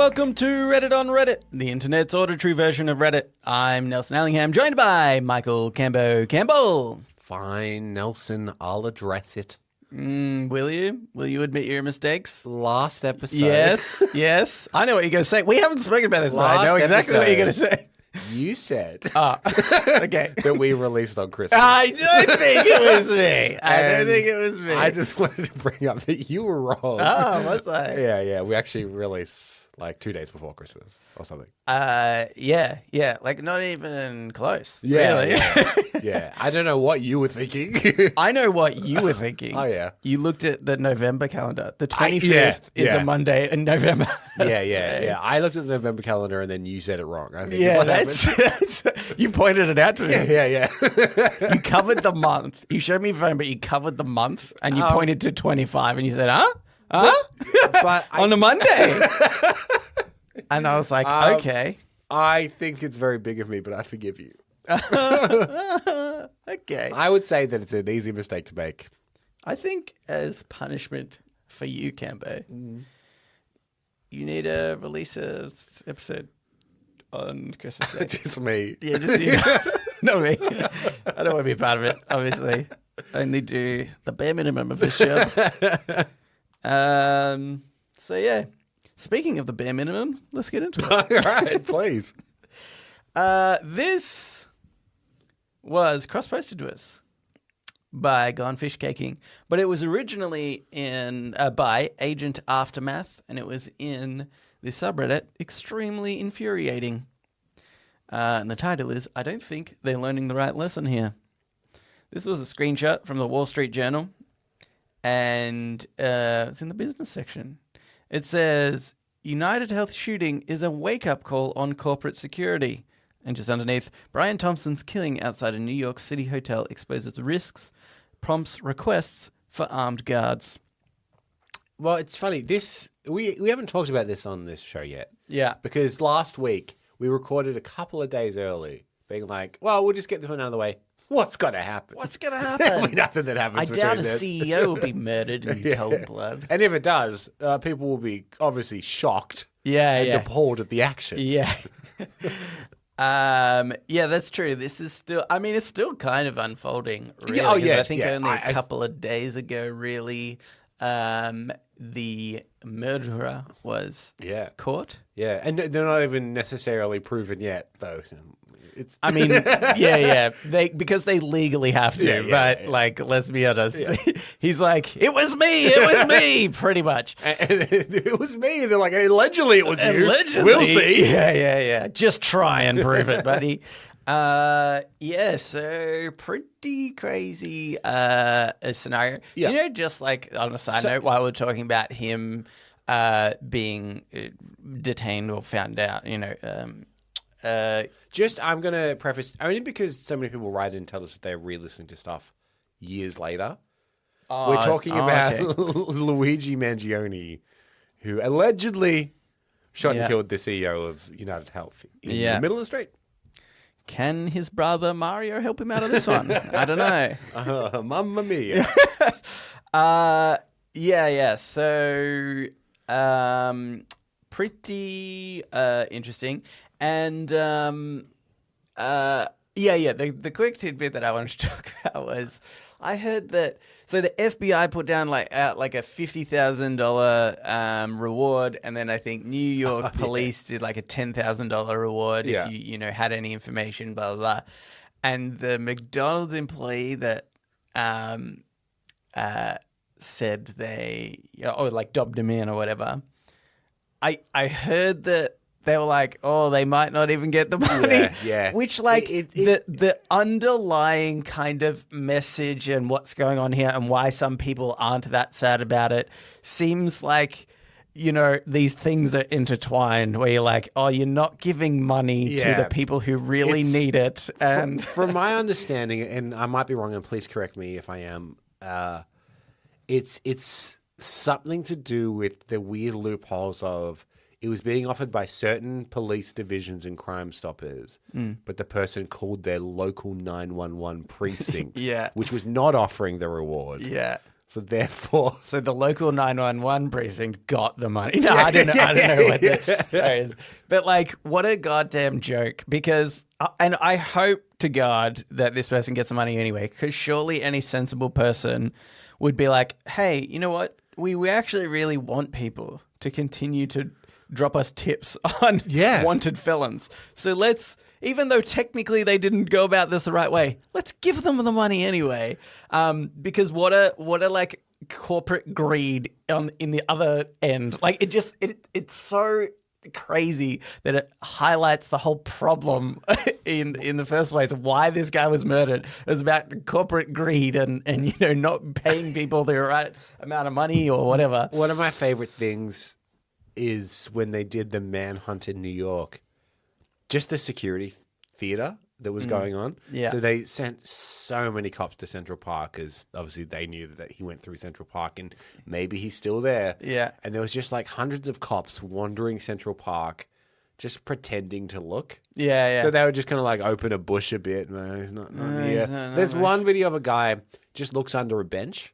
welcome to Reddit on Reddit, the internet's auditory version of Reddit. I'm Nelson Allingham, joined by Michael Campbell. Fine, Nelson, I'll address it. Will you? Will you admit your mistakes? Last episode. Yes. I know what you're going to say. We haven't spoken about this, but I know exactly what you're going to say. You said okay. that we released on Christmas. I don't think it was me. I just wanted to bring up that you were wrong. Oh, was I? Yeah. We actually released like 2 days before Christmas or something. Yeah. Like not even close. Yeah. Really. Yeah. I don't know what you were thinking. I know what you were thinking. Oh, yeah. You looked at the November calendar. The 25th is a Monday in November. Yeah. I looked at the November calendar and then you said it wrong. I think that's you pointed it out to me. Yeah. You covered the month. You showed me your phone, but you covered the month and you pointed to 25 and you said, But on a Monday. And I was like, okay. I think it's very big of me, but I forgive you. Okay. I would say that it's an easy mistake to make. I think as punishment for you, Cambo, you need to release a episode on Christmas Day. Just me. Yeah, just you. Not me. I don't want to be a part of it, obviously. I only do the bare minimum of this job. So, yeah. Speaking of the bare minimum, let's get into it. All right, please. This was cross-posted to us by Gone Fish Caking, but it was originally by Agent Aftermath, and it was in the subreddit Extremely Infuriating. And the title is, I don't think they're learning the right lesson here. This was a screenshot from the Wall Street Journal, and it's in the business section. It says, United Health shooting is a wake-up call on corporate security. And just underneath, Brian Thompson's killing outside a New York City hotel exposes risks, prompts requests for armed guards. Well, it's funny. We haven't talked about this on this show yet. Yeah. Because last week, we recorded a couple of days early, being like, well, we'll just get this one out of the way. What's going to happen? There'll be nothing that happens. I doubt a CEO will be murdered in cold blood. And if it does, people will be obviously shocked and appalled at the action. Yeah. Yeah, that's true. This is still, it's still kind of unfolding, really. Oh, yeah. I think only a couple of days ago, really, the murderer was caught. Yeah, and they're not even necessarily proven yet, though. Because they legally have to, like, let's be honest. Yeah. He's like, it was me, pretty much. And it was me. They're like, allegedly it was you. Allegedly. We'll see. Yeah. Just try and prove it, buddy. So pretty crazy scenario. Yeah. Do you know, just like on a side note, while we're talking about him being detained or found out, I'm going to preface, only because so many people write in and tell us that they're re-listening to stuff years later. We're talking about Luigi Mangione, who allegedly shot and killed the CEO of United Health in the middle of the street. Can his brother Mario help him out of this one? I don't know. Mamma mia. So, pretty interesting. And the quick tidbit that I wanted to talk about was I heard that the FBI put down out a $50,000 reward, and then I think New York police did like a $10,000 reward if you had any information, blah blah blah. And the McDonald's employee that said they dobbed him in or whatever, I heard that they were like, oh, they might not even get the money. Yeah. Which, the underlying kind of message and what's going on here and why some people aren't that sad about it seems like, these things are intertwined where you're like, oh, you're not giving money to the people who really need it. And from my understanding, and I might be wrong, and please correct me if I am, it's something to do with the weird loopholes of it was being offered by certain police divisions and Crime Stoppers, but the person called their local 911 precinct, which was not offering the reward. Yeah. So therefore, So the local 911 precinct got the money. No, I don't know. I don't know what the story is. But like, what a goddamn joke. Because, and I hope to God that this person gets the money anyway, because surely any sensible person would be like, hey, you know what? We actually really want people to continue to drop us tips on wanted felons. So let's, even though technically they didn't go about this the right way, let's give them the money anyway. Because what a like corporate greed in the other end. Like it's so crazy that it highlights the whole problem in the first place of why this guy was murdered. It was about corporate greed and not paying people the right amount of money or whatever. One of my favorite things is when they did the manhunt in New York, just the security theater that was going on. Yeah. So they sent so many cops to Central Park because obviously they knew that he went through Central Park and maybe he's still there. Yeah. And there was just like hundreds of cops wandering Central Park, just pretending to look. Yeah. So they would just kind of like open a bush a bit. No, he's not here. he's not There's much. one video of a guy just looks under a bench.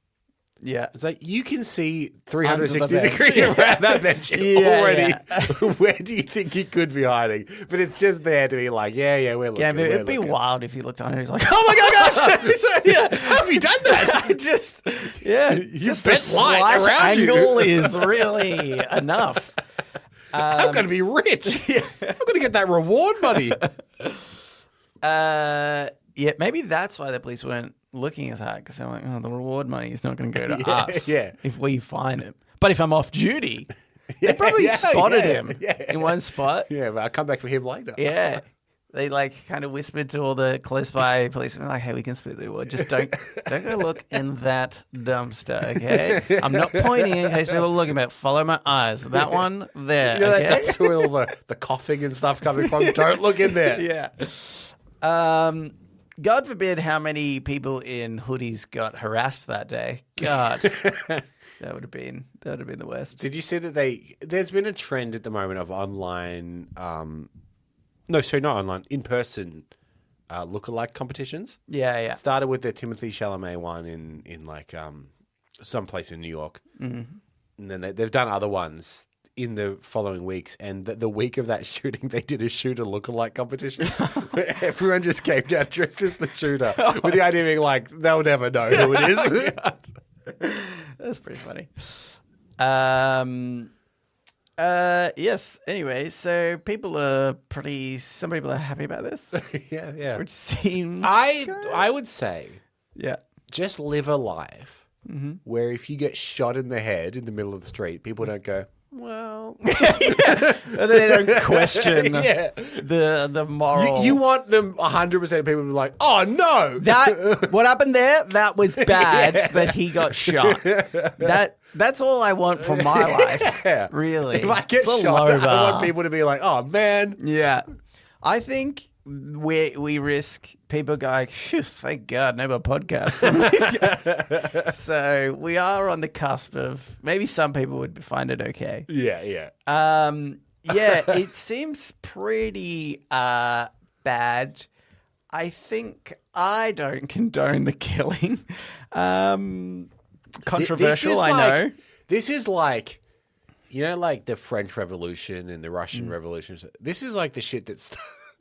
Yeah. It's like you can see 360 Under the bench. degrees around that bench already. Yeah. Where do you think he could be hiding? But it's just there to be like, we're looking. Yeah, but we're it'd be looking. wild if you looked on it and he's like, oh my God, guys! So, yeah. How have you done that? Just the bent light slight around you. angle is really enough. I'm going to be rich. I'm going to get that reward money. Yeah, maybe that's why the police weren't looking as hard, because they're like, the reward money is not going to go to us if we find him. But if I'm off duty, they probably spotted him in one spot. Yeah, but I'll come back for him later. Yeah. They like kind of whispered to all the close by policemen, like, hey, we can split the reward. Just don't go look in that dumpster, okay? I'm not pointing in case people are looking, but follow my eyes. That one there. You know okay? that dumpster where all the coughing and stuff coming from? Don't look in there. Yeah. God forbid how many people in hoodies got harassed that day. God. That would have been the worst. Did you see that there's been a trend at the moment of online not online, in-person lookalike competitions. Yeah. Started with the Timothy Chalamet one in like someplace in New York. Mm-hmm. And then they've done other ones in the following weeks. And the week of that shooting, they did a shooter lookalike competition where everyone just came down dressed as the shooter with the idea being like, they'll never know who it is. That's pretty funny. Yes. Anyway, so some people are happy about this. Yeah. Which seems... I would say... Yeah. Just live a life where if you get shot in the head in the middle of the street, people don't go, well... And they don't question the moral... You want them 100% of people to be like, oh, no! What happened there? That was bad that he got shot. That's all I want for my life, really. If I get shot, I want people to be like, oh, man. Yeah. I think we risk people going, phew, thank God, no more podcasts from these guys. So we are on the cusp of, maybe some people would find it okay. Yeah. It seems pretty bad. I think I don't condone the killing. Controversial, I know. This is like, like the French Revolution and the Russian Revolution. This is like the shit that's...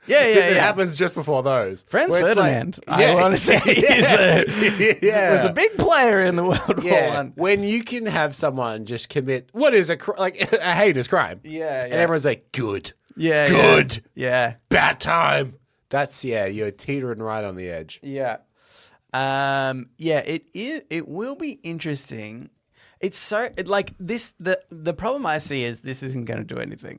That happens just before those. Franz Ferdinand, I want to say, was a big player in the World War I. When you can have someone just commit what is a heinous crime, and everyone's like, good, good, bad time. That's you're teetering right on the edge. Yeah, it is. It will be interesting. It's so this. The problem I see is this isn't going to do anything.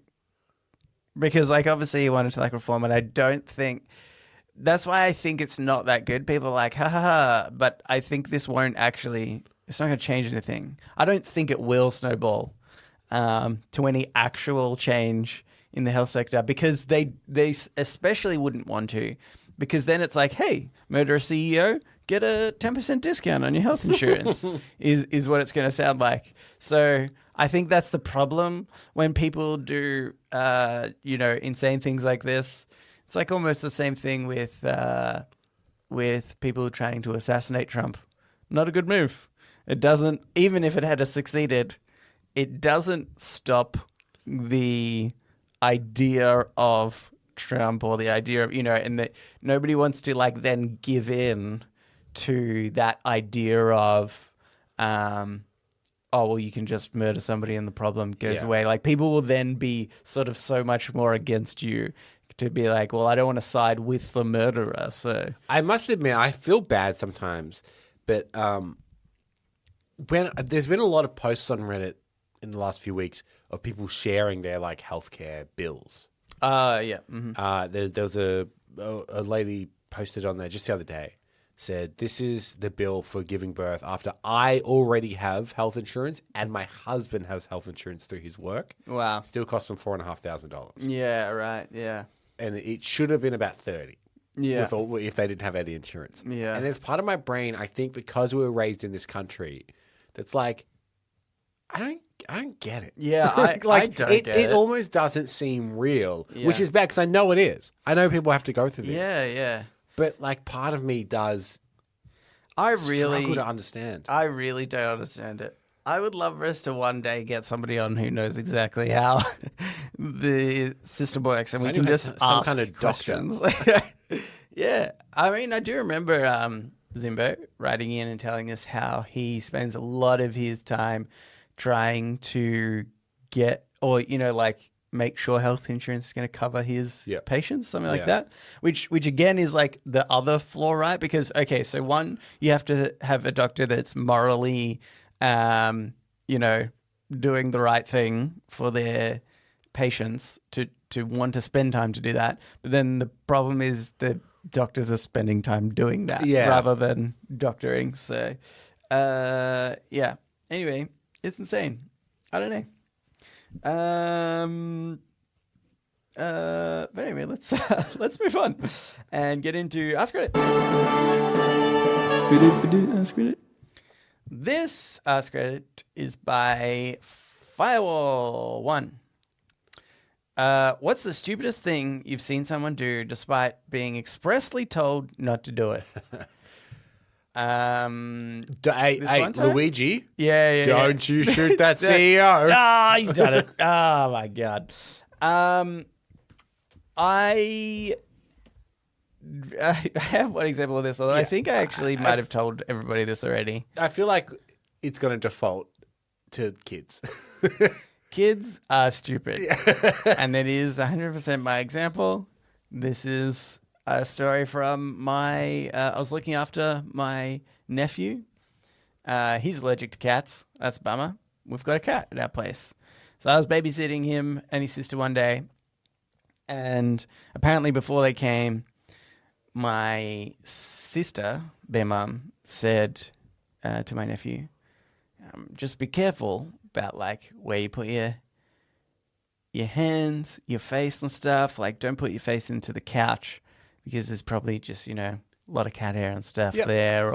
Because, obviously you wanted to, reform, and I don't think... That's why I think it's not that good. People are like, ha, ha, ha. But I think this won't actually... It's not going to change anything. I don't think it will snowball to any actual change in the health sector, because they especially wouldn't want to. Because then it's like, hey, murder a CEO, get a 10% discount on your health insurance, is what it's going to sound like. So... I think that's the problem when people do, insane things like this. It's almost the same thing with people trying to assassinate Trump. Not a good move. It doesn't, even if it had succeeded, it doesn't stop the idea of Trump or the idea of, and that nobody wants to like then give in to that idea of, oh, well, you can just murder somebody and the problem goes away. Like people will then be sort of so much more against you to be like, well, I don't want to side with the murderer. So I must admit, I feel bad sometimes, but when there's been a lot of posts on Reddit in the last few weeks of people sharing their like healthcare bills. Yeah. Mm-hmm. There was a lady posted on there just the other day, said, this is the bill for giving birth after I already have health insurance and my husband has health insurance through his work. Wow. Still cost them $4,500. Yeah, right. Yeah. And it should have been about 30. Yeah. If they didn't have any insurance. Yeah. And there's part of my brain, I think because we were raised in this country, that's like, I don't get it. Yeah, I don't get it. It almost doesn't seem real, which is bad because I know it is. I know people have to go through this. Yeah, yeah. But like part of me does struggle to understand. I really don't understand it. I would love for us to one day get somebody on who knows exactly how the system works, and we can just ask kind of questions. Yeah, I mean, I do remember Zimbo writing in and telling us how he spends a lot of his time trying to get, or like make sure health insurance is going to cover his patients, something like that. Which again is like the other flaw, right? Because so one, you have to have a doctor that's morally doing the right thing for their patients to want to spend time to do that. But then the problem is that doctors are spending time doing that rather than doctoring. So, Anyway, it's insane. I don't know. But anyway, let's move on and get into Ask Reddit. Ask Reddit. This Ask Reddit is by Firewall1. What's the stupidest thing you've seen someone do despite being expressly told not to do it? Hey, Luigi. Yeah. Don't you shoot that CEO. Ah, he's done it. Oh, my God. I have one example of this, although I think I actually might have told everybody this already. I feel like it's going to default to kids. Kids are stupid. And that is 100% my example. This is a story from I was looking after my nephew. He's allergic to cats. That's a bummer. We've got a cat at our place. So I was babysitting him and his sister one day. And apparently before they came, my sister, their mum, said to my nephew, just be careful about like where you put your hands, your face and stuff. Like don't put your face into the couch because there's probably just, a lot of cat hair and stuff there.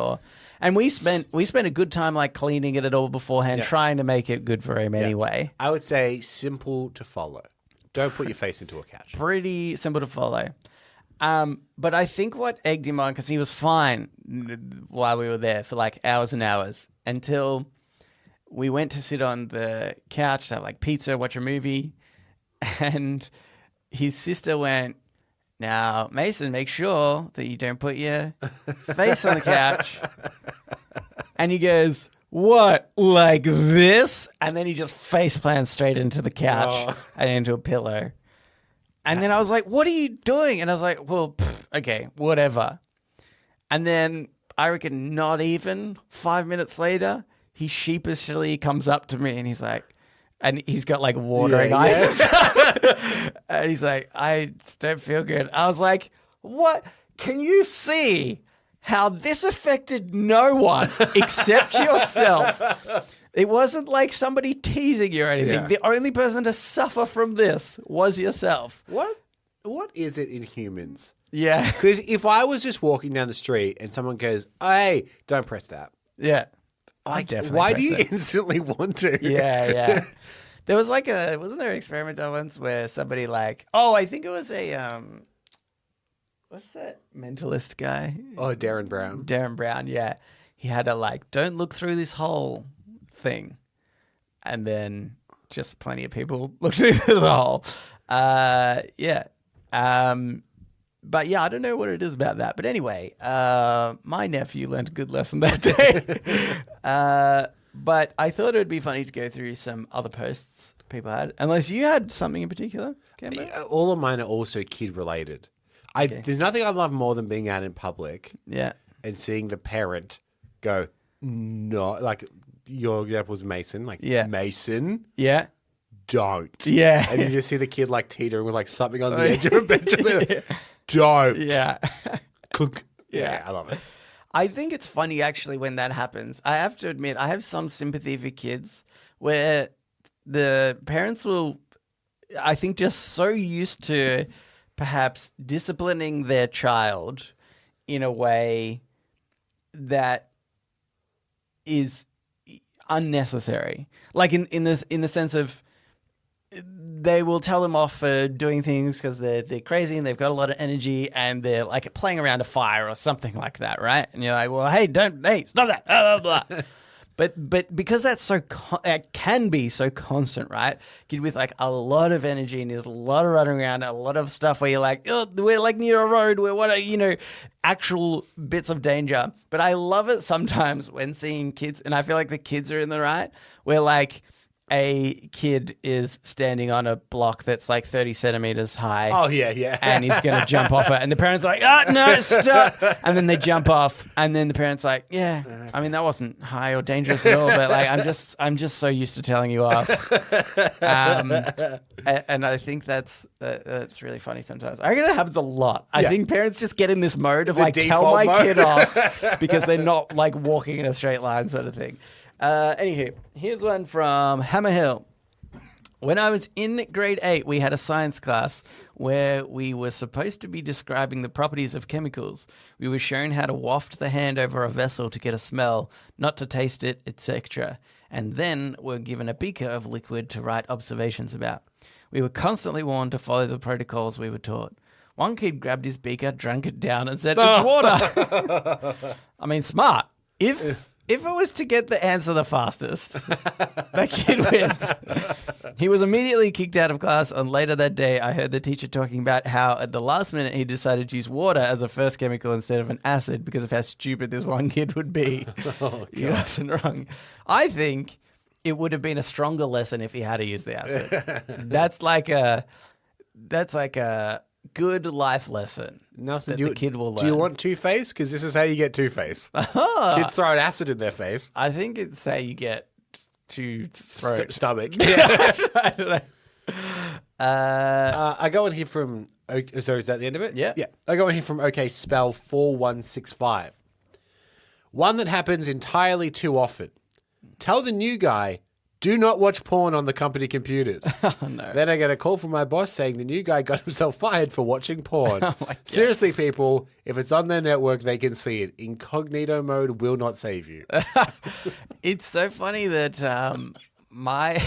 And we spent a good time like cleaning it all beforehand, trying to make it good for him anyway. I would say simple to follow. Don't put your face into a couch. Pretty simple to follow. But I think what egged him on, because he was fine while we were there for like hours and hours until we went to sit on the couch to have like pizza, watch a movie. And his sister went, now, Mason, make sure that you don't put your face on the couch. And he goes, what, like this? And then he just face plants straight into the couch and into a pillow. And then I was like, what are you doing? And I was like, well, okay, whatever. And then I reckon not even 5 minutes later, he sheepishly comes up to me and he's like, and he's got like watering eyes and stuff. And he's like, I don't feel good. I was like, what? Can you see how this affected no one except yourself? It wasn't like somebody teasing you or anything. Yeah. The only person to suffer from this was yourself. What is it in humans? Yeah. Because if I was just walking down the street and someone goes, hey, don't press that. Yeah. Why do you instantly want to? Yeah. There was like wasn't there an experiment once where somebody I think it was a, what's that mentalist guy? Oh, Darren Brown. Darren Brown, yeah. he had a like, don't look through this hole thing. And then just plenty of people looked through the hole. Yeah. But yeah, I don't know what it is about that. But anyway, my nephew learned a good lesson that day. But I thought it would be funny to go through some other posts people had. Unless you had something in particular, Cambo? All of mine are also kid-related. Okay. There's nothing I love more than being out in public and seeing the parent go, no, like your example was Mason, like, Mason, don't. Yeah. And you just see the kid like teetering with like something on the edge of a bench. Don't. Yeah. Cook. Yeah, I love it. I think it's funny actually when that happens. I have to admit, I have some sympathy for kids where the parents will, I think, just so used to perhaps disciplining their child in a way that is unnecessary. Like in the sense of they will tell them off for doing things because they're crazy and they've got a lot of energy and they're like playing around a fire or something like that, right? And you're like, well, hey, stop that, blah, blah, blah. But because that's so it can be so constant, right? Kid with like a lot of energy and there's a lot of running around, a lot of stuff where you're like, oh, we're like near a road, actual bits of danger. But I love it sometimes when seeing kids, and I feel like the kids are in the right, where like a kid is standing on a block that's like 30 centimeters high. Oh, yeah. And he's going to jump off it. And the parents are like, oh, no, stop. And then they jump off. And then the parents like, yeah, I mean, that wasn't high or dangerous at all. But like, I'm just so used to telling you off. And I think that's really funny sometimes. I reckon it happens a lot. I think parents just get in this mode of like, tell my kid off because they're not like walking in a straight line sort of thing. Anywho, here's one from Hammerhill. When I was in grade 8, we had a science class where we were supposed to be describing the properties of chemicals. We were shown how to waft the hand over a vessel to get a smell, not to taste it, etc. And then were given a beaker of liquid to write observations about. We were constantly warned to follow the protocols we were taught. One kid grabbed his beaker, drank it down, and said, it's water. I mean, smart. If it was to get the answer the fastest, that kid wins. He was immediately kicked out of class, and later that day, I heard the teacher talking about how at the last minute he decided to use water as a first chemical instead of an acid because of how stupid this one kid would be. He wasn't wrong. I think it would have been a stronger lesson if he had to use the acid. That's like a good life lesson. Nothing that the kid will learn. Do you want Two-Face? Because this is how you get Two-Face. Kids throw an acid in their face. I think it's how you get to throat. Stomach. Yeah. I don't know. I go on here from... Sorry, is that the end of it? Yeah. I go on here from OK Spell 4165. One that happens entirely too often. Tell the new guy, do not watch porn on the company computers. Oh, no. Then I get a call from my boss saying the new guy got himself fired for watching porn. Oh my God. Seriously, people, if it's on their network, they can see it. Incognito mode will not save you. It's so funny that my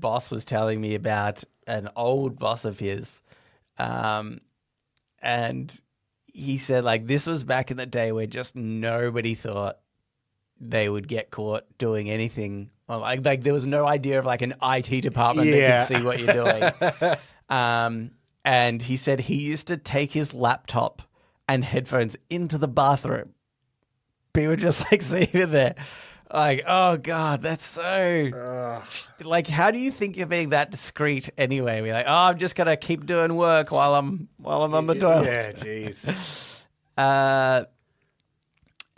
boss was telling me about an old boss of his, and he said, like, this was back in the day where just nobody thought they would get caught doing anything. Like there was no idea of like an IT department that could see what you're doing. And he said he used to take his laptop and headphones into the bathroom. People just like seeing there. Like, oh God, that's so... Like, how do you think you're being that discreet anyway? We're like, oh, I'm just going to keep doing work while I'm on the toilet. Yeah, jeez.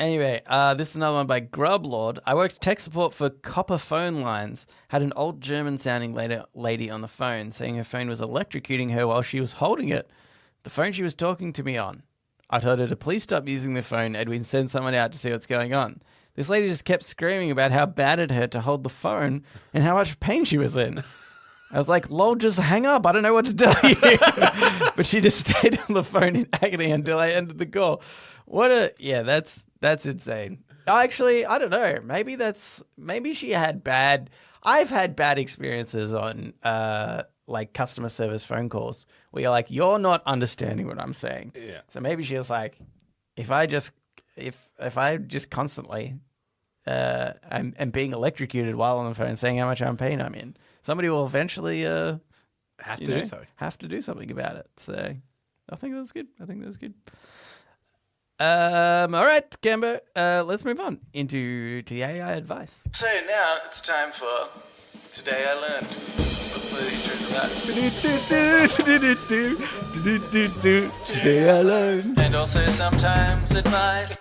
Anyway, this is another one by Grublord. I worked tech support for copper phone lines. Had an old German-sounding lady on the phone saying her phone was electrocuting her while she was holding it. The phone she was talking to me on. I told her to please stop using the phone and we'd send someone out to see what's going on. This lady just kept screaming about how bad it hurt to hold the phone and how much pain she was in. I was like, lol, just hang up. I don't know what to tell you. But she just stayed on the phone in agony until I ended the call. That's insane. Actually, I don't know. Maybe she had I've had bad experiences on like customer service phone calls where you're like, you're not understanding what I'm saying. Yeah. So maybe she was like, if I just constantly am being electrocuted while on the phone saying how much pain I'm in, somebody will eventually have to do something about it. So I think that was good. All right, Gambo, let's move on into AI advice. So now it's time for Today I Learned. Today I Learned. And also sometimes advice.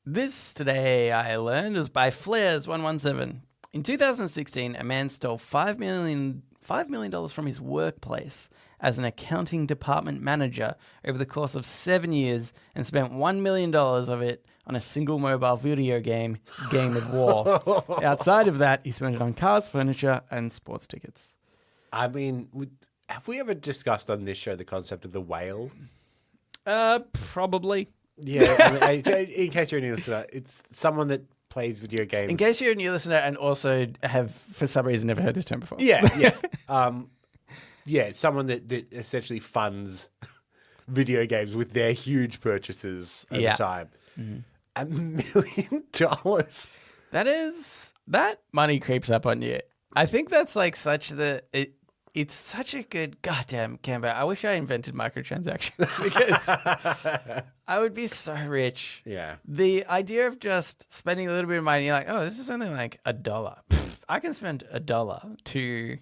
This Today I Learned was by Flares117. In 2016, a man stole $5 million from his workplace as an accounting department manager over the course of 7 years and spent $1 million of it on a single mobile video game of War. Outside of that, he spent it on cars, furniture, and sports tickets. I mean, have we ever discussed on this show the concept of the whale? Probably. Yeah, I mean, in case you're a new listener, it's someone that plays video games. In case you're a new listener and also have, for some reason, never heard this term before. Yeah. Yeah, someone that essentially funds video games with their huge purchases over time. Mm-hmm. $1 million. That money creeps up on you. I think that's like it's such a good goddamn Canva. I wish I invented microtransactions because I would be so rich. Yeah. The idea of just spending a little bit of money, you're like, oh, this is only like $1. I can spend $1 to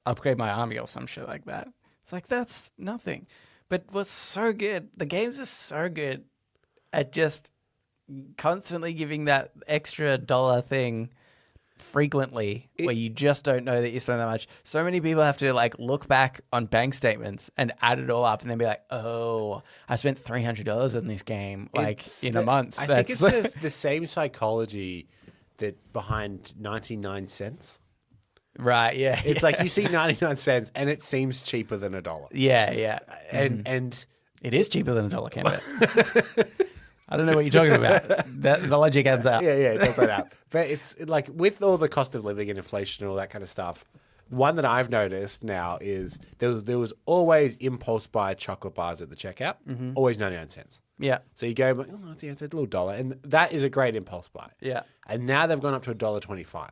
upgrade my army or some shit like that. It's like, that's nothing. But what's so good, the games are so good at just constantly giving that extra $1 thing frequently where you just don't know that you spend that much. So many people have to like look back on bank statements and add it all up and then be like, oh, I spent $300 in this game in a month. I think it's the same psychology that behind 99 cents. Right, yeah. It's like you see 99 cents and it seems cheaper than $1. Yeah. And it is cheaper than $1, Canva. I don't know what you're talking about. The logic ends up. Yeah, it does that out. But it's like with all the cost of living and inflation and all that kind of stuff, one that I've noticed now is there was always impulse buy chocolate bars at the checkout, always 99 cents. Yeah. So you go, oh, it's a little $1. And that is a great impulse buy. Yeah. And now they've gone up to $1.25.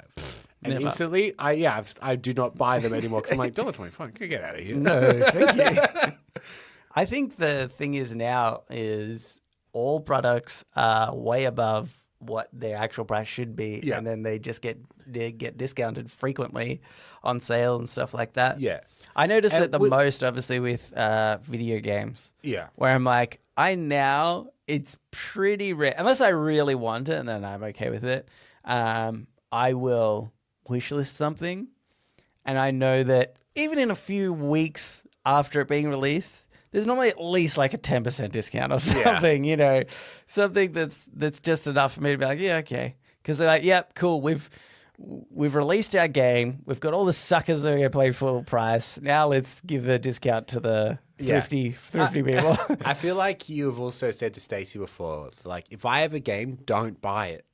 And Never. instantly, I do not buy them anymore because I'm like, $1.25, get out of here. No, thank you. I think the thing is now is all products are way above what their actual price should be, and then they just get discounted frequently on sale and stuff like that. Yeah. I notice it the most, obviously, with video games. Yeah. Where I'm like, it's pretty rare, unless I really want it, and then I'm okay with it. I will wishlist something, and I know that even in a few weeks after it being released, there's normally at least like a 10% discount or something, something that's just enough for me to be like, yeah, okay. Because they're like, yep, cool. We've released our game. We've got all the suckers that are going to play full price. Now let's give a discount to the thrifty people. I feel like you've also said to Stacey before, like, if I have a game, don't buy it.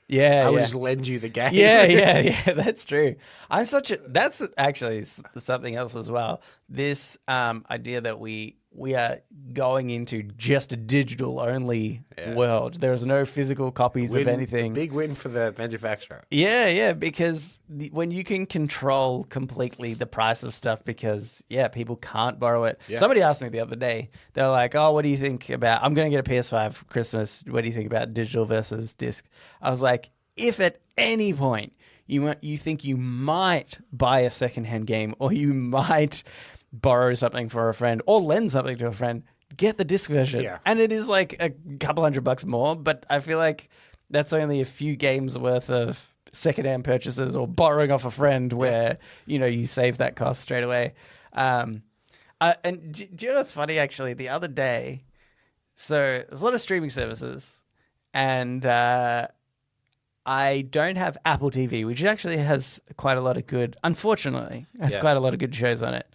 Yeah, I would just lend you the game. Yeah, that's true. That's actually something else as well. This idea that we are going into just a digital only world. There is no physical copies of anything. Big win for the manufacturer. Yeah, because when you can control completely the price of stuff because, people can't borrow it. Yeah. Somebody asked me the other day, they were like, oh, what do you think about, I'm going to get a PS5 for Christmas. What do you think about digital versus disc? I was like, if at any point you think you might buy a secondhand game or you might borrow something for a friend or lend something to a friend, get the disc version. Yeah. And it is like a couple $100 more, but I feel like that's only a few games worth of secondhand purchases or borrowing off a friend where, you save that cost straight away. And do you know what's funny, actually? The other day, so there's a lot of streaming services and I don't have Apple TV, which actually has quite a lot of good, unfortunately, quite a lot of good shows on it.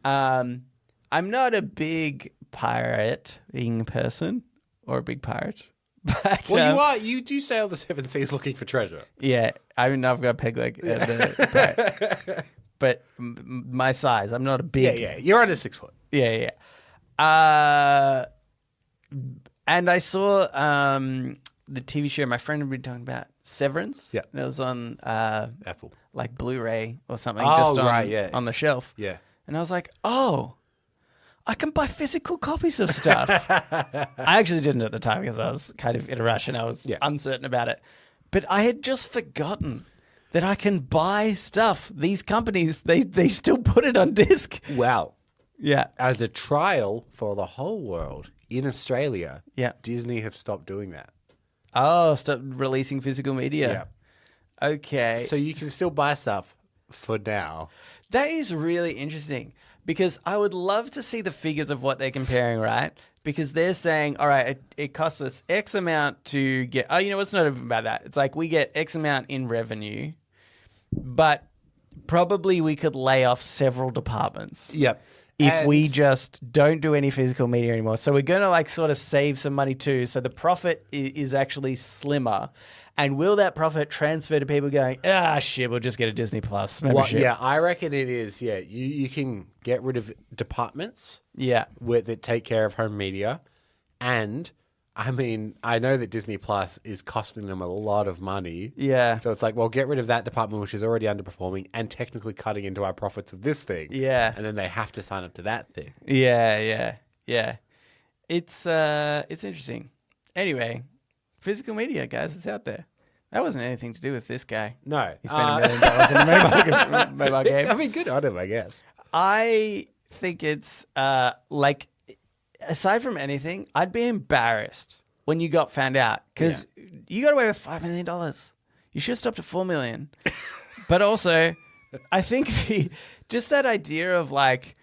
I'm not a big pirating person or a big pirate. But, well, you are. You do sail the seven seas looking for treasure. Yeah. I mean, I've got a peg leg. but my size. I'm not a big. Yeah. You're under 6 foot. Yeah. And I saw the TV show my friend had been talking about, Severance. Yeah. It was on Apple. like Blu-ray or something. Oh, just on, right, yeah. on the shelf. Yeah. And I was like, oh, I can buy physical copies of stuff. I actually didn't at the time because I was kind of in a rush and I was uncertain about it. But I had just forgotten that I can buy stuff. These companies, they still put it on disc. Wow. Yeah. As a trial for the whole world in Australia, Disney have stopped doing that. Oh, stop releasing physical media. Yeah. Okay. So you can still buy stuff for now. That is really interesting because I would love to see the figures of what they're comparing, right? Because they're saying, all right, it costs us X amount to get... Oh, you know, it's not even about that. It's like we get X amount in revenue, but probably we could lay off several departments. Yep. If we just don't do any physical media anymore. So we're going to like sort of save some money too. So the profit is actually slimmer. And will that profit transfer to people going, shit, we'll just get a Disney Plus membership? Yeah, I reckon it is. Yeah, you can get rid of departments that take care of home media. And, I mean, I know that Disney Plus is costing them a lot of money. Yeah. So it's like, well, get rid of that department, which is already underperforming and technically cutting into our profits of this thing. Yeah. And then they have to sign up to that thing. Yeah. It's interesting. Anyway, physical media, guys, it's out there. That wasn't anything to do with this guy. No. He spent $1 million in a mobile game. I mean, good on him, I guess. I think it's like, aside from anything, I'd be embarrassed when you got found out because you got away with $5 million. You should have stopped at $4 million. But also, I think just that idea of like,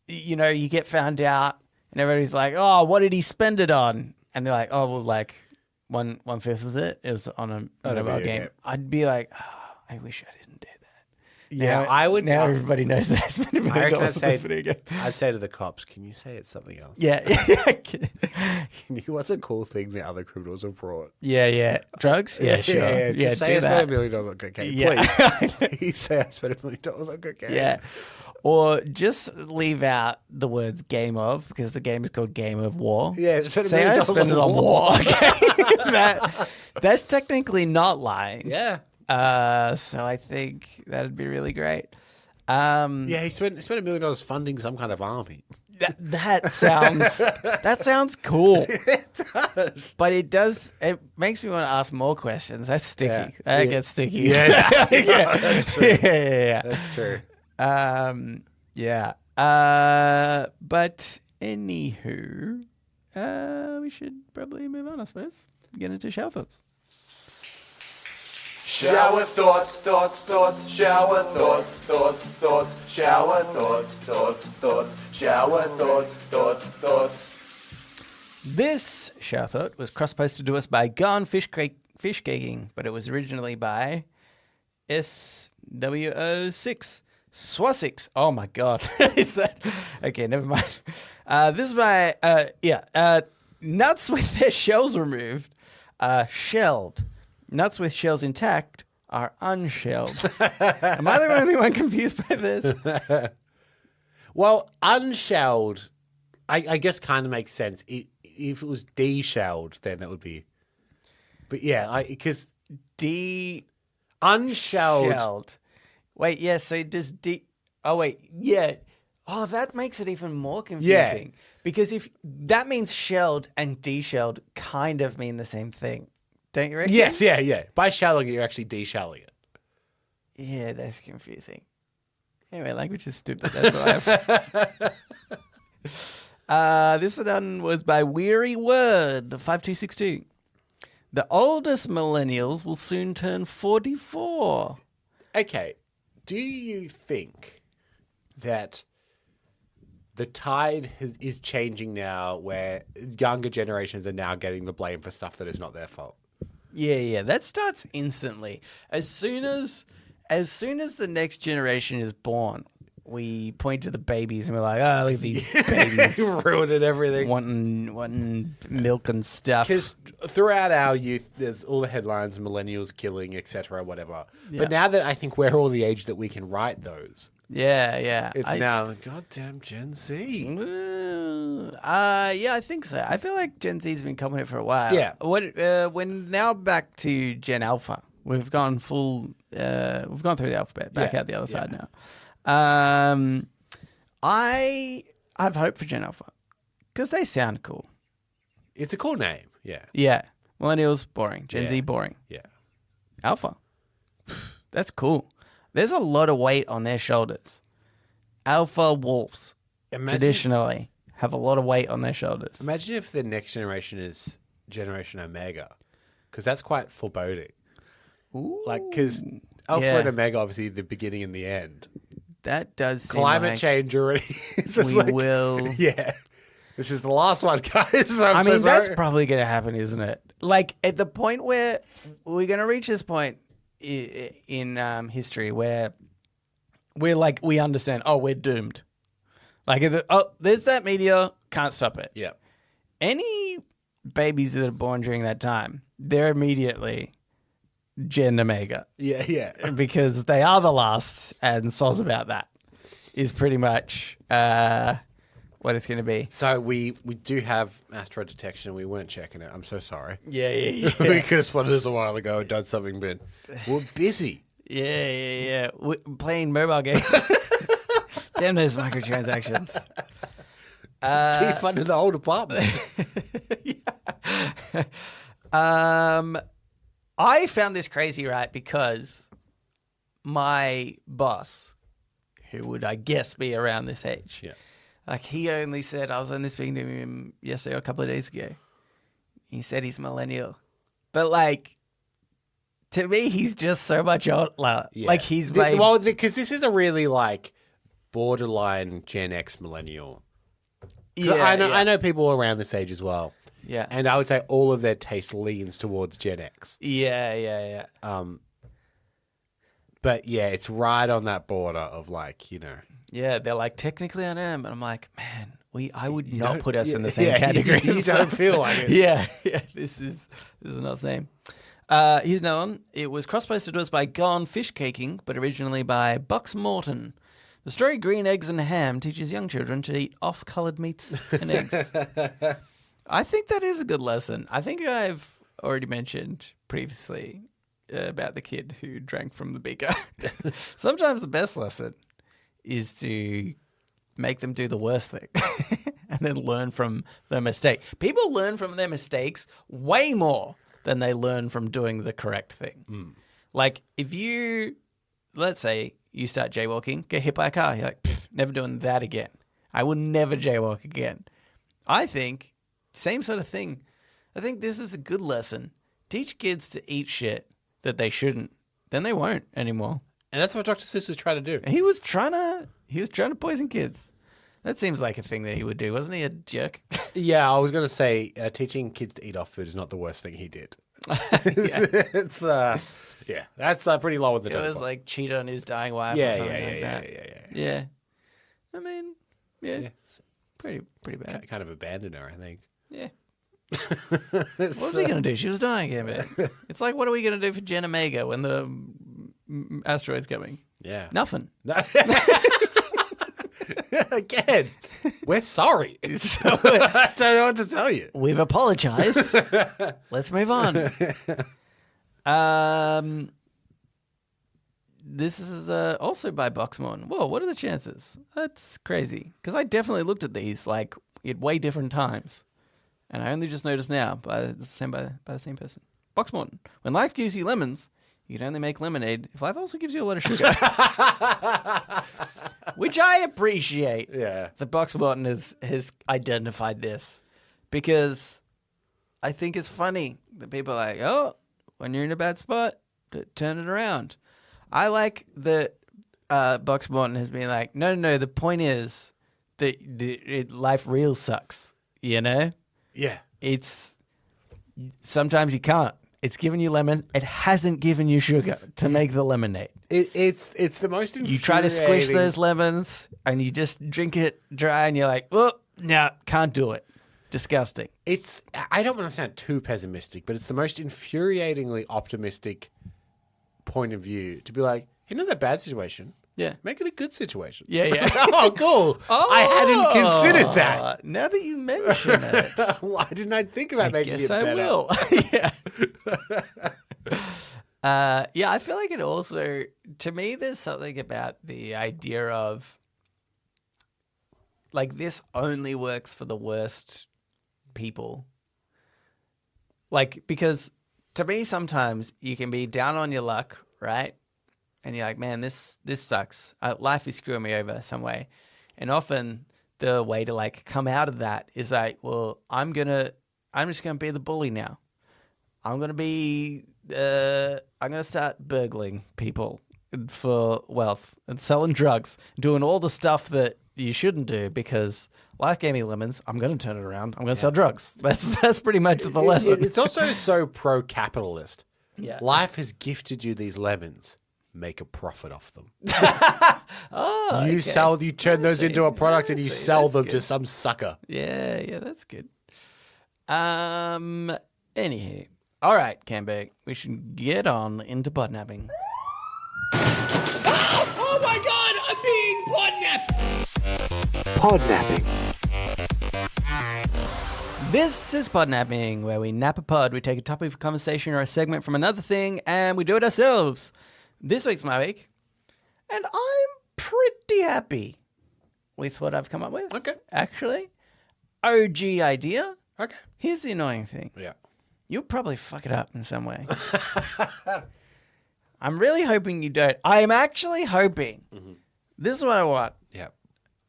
you know, you get found out and everybody's like, oh, what did he spend it on? And they're like, oh, well, like one fifth of it is on a mobile game. I'd be like, oh, I wish I didn't do that. Yeah, now, I would. Now everybody knows that I spent $1 million on this video game. I'd say to the cops, can you say it's something else? Yeah. What's a cool thing that other criminals have brought? Yeah. Drugs? Yeah, sure. Yeah, say I spent $1 million on cocaine. Yeah. Please say I spent $1 million on cocaine. Yeah. Or just leave out the words game of because the game is called Game of War. Yeah, say I spent it on war. Okay. That's technically not lying. Yeah. So I think that'd be really great. He spent $1 million funding some kind of army. That sounds cool. It does. But it makes me want to ask more questions. That's sticky. Yeah. That gets sticky. Yeah. That's true. Yeah. That's true. But anywho, we should probably move on, I suppose. Get into shower thoughts. Shower thoughts, shower thoughts, shower thoughts, shower thoughts. This shower thought was cross-posted to us by Gone Fish Caking, but it was originally by SWO6. Swasix. Oh my God. Is that? Okay, never mind. This is by, nuts with their shells removed, shelled. Nuts with shells intact are unshelled. Am I the only one confused by this? Well, unshelled, I guess kind of makes sense. If it was de-shelled, then it would be. But yeah, because unshelled. Shelled. Wait, yeah, so does oh, wait, yeah. Oh, that makes it even more confusing. Yeah. Because if that means shelled and de-shelled kind of mean the same thing. Don't you reckon? Yes, yeah. By shelling it, you're actually de-shelling it. Yeah, that's confusing. Anyway, language is stupid. That's what I have. This one was by Weary Word, 5262. The oldest millennials will soon turn 44. Okay. Do you think that the tide is changing now where younger generations are now getting the blame for stuff that is not their fault? Yeah. That starts instantly. As soon as the next generation is born, we point to the babies and we're like, oh, look at these babies ruining everything. wanting milk and stuff. Because throughout our youth, there's all the headlines, millennials killing, etc., whatever. Yeah. But now that I think we're all the age that we can write those, Yeah. it's now the goddamn Gen Z. Yeah, I think so. I feel like Gen Z's been coming it for a while. Yeah. We're now back to Gen Alpha. We've gone full. We've gone through the alphabet. Back out the other side now. I have hope for Gen Alpha because they sound cool. It's a cool name. Yeah. Yeah. Millennials, boring. Gen Z, Yeah. boring. Yeah. Alpha. That's cool. There's a lot of weight on their shoulders. Alpha wolves traditionally have a lot of weight on their shoulders. Imagine if the next generation is Generation Omega, because that's quite foreboding. Ooh. Like, because Alpha and Omega, obviously, the beginning and the end. That does seem Climate like change already. It's just we will. Yeah. This is the last one, guys. I mean, that's probably going to happen, isn't it? Like, at the point where we're going to reach this point in history where we're like, we understand, oh, we're doomed. Like, there's that meteor, can't stop it. Yeah. Any babies that are born during that time, they're immediately Gen Omega. Yeah. Because they are the last, and soz about that is pretty much what it's going to be. So we do have asteroid detection. We weren't checking it. I'm so sorry. Yeah. We could have spotted this a while ago and done something, but we're busy. Yeah. We're playing mobile games. Damn those microtransactions. Defunded the whole department. I found this crazy, right? Because my boss, who would, I guess, be around this age, like he only said, I was only speaking to him yesterday or a couple of days ago. He said he's millennial. But like, to me, he's just so much older. Like he's made... Well, because this is a really like borderline Gen X millennial. Yeah, I know people around this age as well. Yeah. And I would say all of their taste leans towards Gen X. Yeah. But yeah, it's right on that border of like, you know. Yeah, they're like, technically I am. And I'm like, man, I would not put us in the same category. You don't feel like it. Yeah, this is not the same. Here's another one. It was cross-posted to us by Gone Fish Caking, but originally by Bucks Morton. The story Green Eggs and Ham teaches young children to eat off-coloured meats and eggs. I think that is a good lesson. I think I've already mentioned previously about the kid who drank from the beaker. Sometimes the best lesson is to make them do the worst thing and then learn from their mistake. People learn from their mistakes way more than they learn from doing the correct thing. Like if you, let's say you start jaywalking, get hit by a car, you're like, never doing that again. I will never jaywalk again. I think, same sort of thing. I think this is a good lesson. Teach kids to eat shit that they shouldn't. Then they won't anymore. And that's what Dr. Seuss was trying to do. He was trying to poison kids. That seems like a thing that he would do. Wasn't he a jerk? Yeah, I was going to say teaching kids to eat off food is not the worst thing he did. It's that's pretty low with the. It was like cheat on his dying wife. or something like that. Yeah. I mean, pretty bad. Kind of abandoned her, I think. Yeah. What was he going to do? She was dying again, man. It's like, what are we going to do for Gen Omega when the asteroid's coming? Yeah. Nothing. Again, we're sorry. I don't know what to tell you. We've apologized. Let's move on. This is also by Boxmon. Whoa, what are the chances? That's crazy. Because I definitely looked at these like at way different times. And I only just noticed now by the same person. Boxmon. When life gives you lemons, you can only make lemonade if life also gives you a lot of sugar. Which I appreciate. Yeah. That Boxmon has identified this. Because I think it's funny that people are like, oh, when you're in a bad spot, turn it around. I like that Boxmon has been like, no, the point is that life real sucks, you know? Yeah. It's sometimes you can't. It's given you lemon. It hasn't given you sugar to make the lemonade. It's the most infuriating. You try to squish those lemons and you just drink it dry and you're like, oh, no, can't do it. Disgusting. I don't want to sound too pessimistic, but it's the most infuriatingly optimistic point of view to be like, that bad situation. Yeah. Make it a good situation. Yeah. Oh, cool. I hadn't considered that. Now that you mention it. Why didn't I think about making it Yes, I better? will. Yeah. I feel like it also, to me, there's something about the idea of, like, this only works for the worst people. Like, because to me, sometimes you can be down on your luck, right? And you're like, man, this sucks. Life is screwing me over some way. And often the way to like come out of that is like, well, I'm just gonna be the bully now. I'm gonna start burgling people for wealth and selling drugs, doing all the stuff that you shouldn't do because life gave me lemons. I'm gonna turn it around. I'm gonna sell drugs. That's pretty much the lesson. It's also so pro-capitalist. Yeah. Life has gifted you these lemons. Make a profit off them. You turn those into a product and you sell them to some sucker. Yeah, that's good. Anywho. All right, Camberg, we should get on into podnapping. Oh my God, I'm being podnapped. Podnapping. This is Podnapping, where we nap a pod. We take a topic of conversation or a segment from another thing, and we do it ourselves. This week's my week, and I'm pretty happy with what I've come up with. Okay. Actually, OG idea. Okay. Here's the annoying thing. Yeah. You'll probably fuck it up in some way. I'm really hoping you don't. I'm actually hoping. Mm-hmm. This is what I want. Yeah.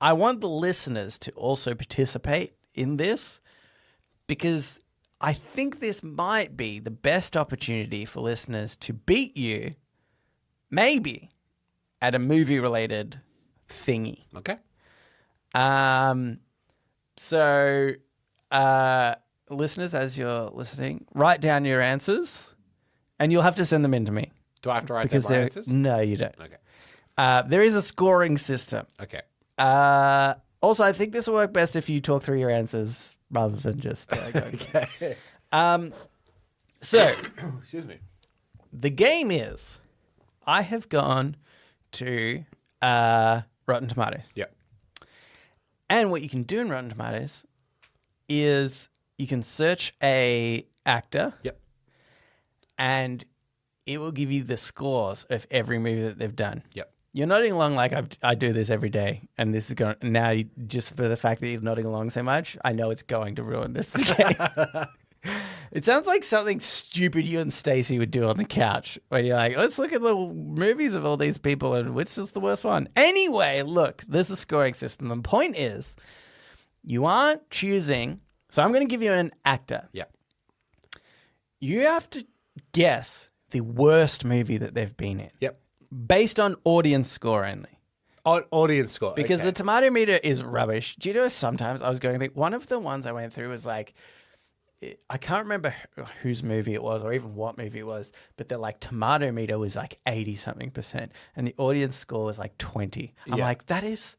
I want the listeners to also participate in this because I think this might be the best opportunity for listeners to beat you, maybe, at a movie-related thingy. Okay. So, listeners, as you're listening, write down your answers, and you'll have to send them in to me. Do I have to write down my answers? No, you don't. Okay. There is a scoring system. Okay. Also, I think this will work best if you talk through your answers rather than just go. Okay. So, Excuse me. the game is, I have gone to Rotten Tomatoes. Yep. And what you can do in Rotten Tomatoes is you can search a actor. Yep. And it will give you the scores of every movie that they've done. Yep. You're nodding along like I do this every day, and this is going now. Just for the fact that you're nodding along so much, I know it's going to ruin this game. It sounds like something stupid you and Stacey would do on the couch, where you're like, "Let's look at the movies of all these people, and which is the worst one." Anyway, look, there's a scoring system. The point is, you aren't choosing. So I'm going to give you an actor. Yeah. You have to guess the worst movie that they've been in. Yep. Based on audience score only. Audience score. Because okay. the tomato meter is rubbish. Do you know sometimes I was going through, one of the ones I went through was like, I can't remember whose movie it was or even what movie it was, but the like tomato meter was like 80-something% and the audience score was like 20. I'm like, that is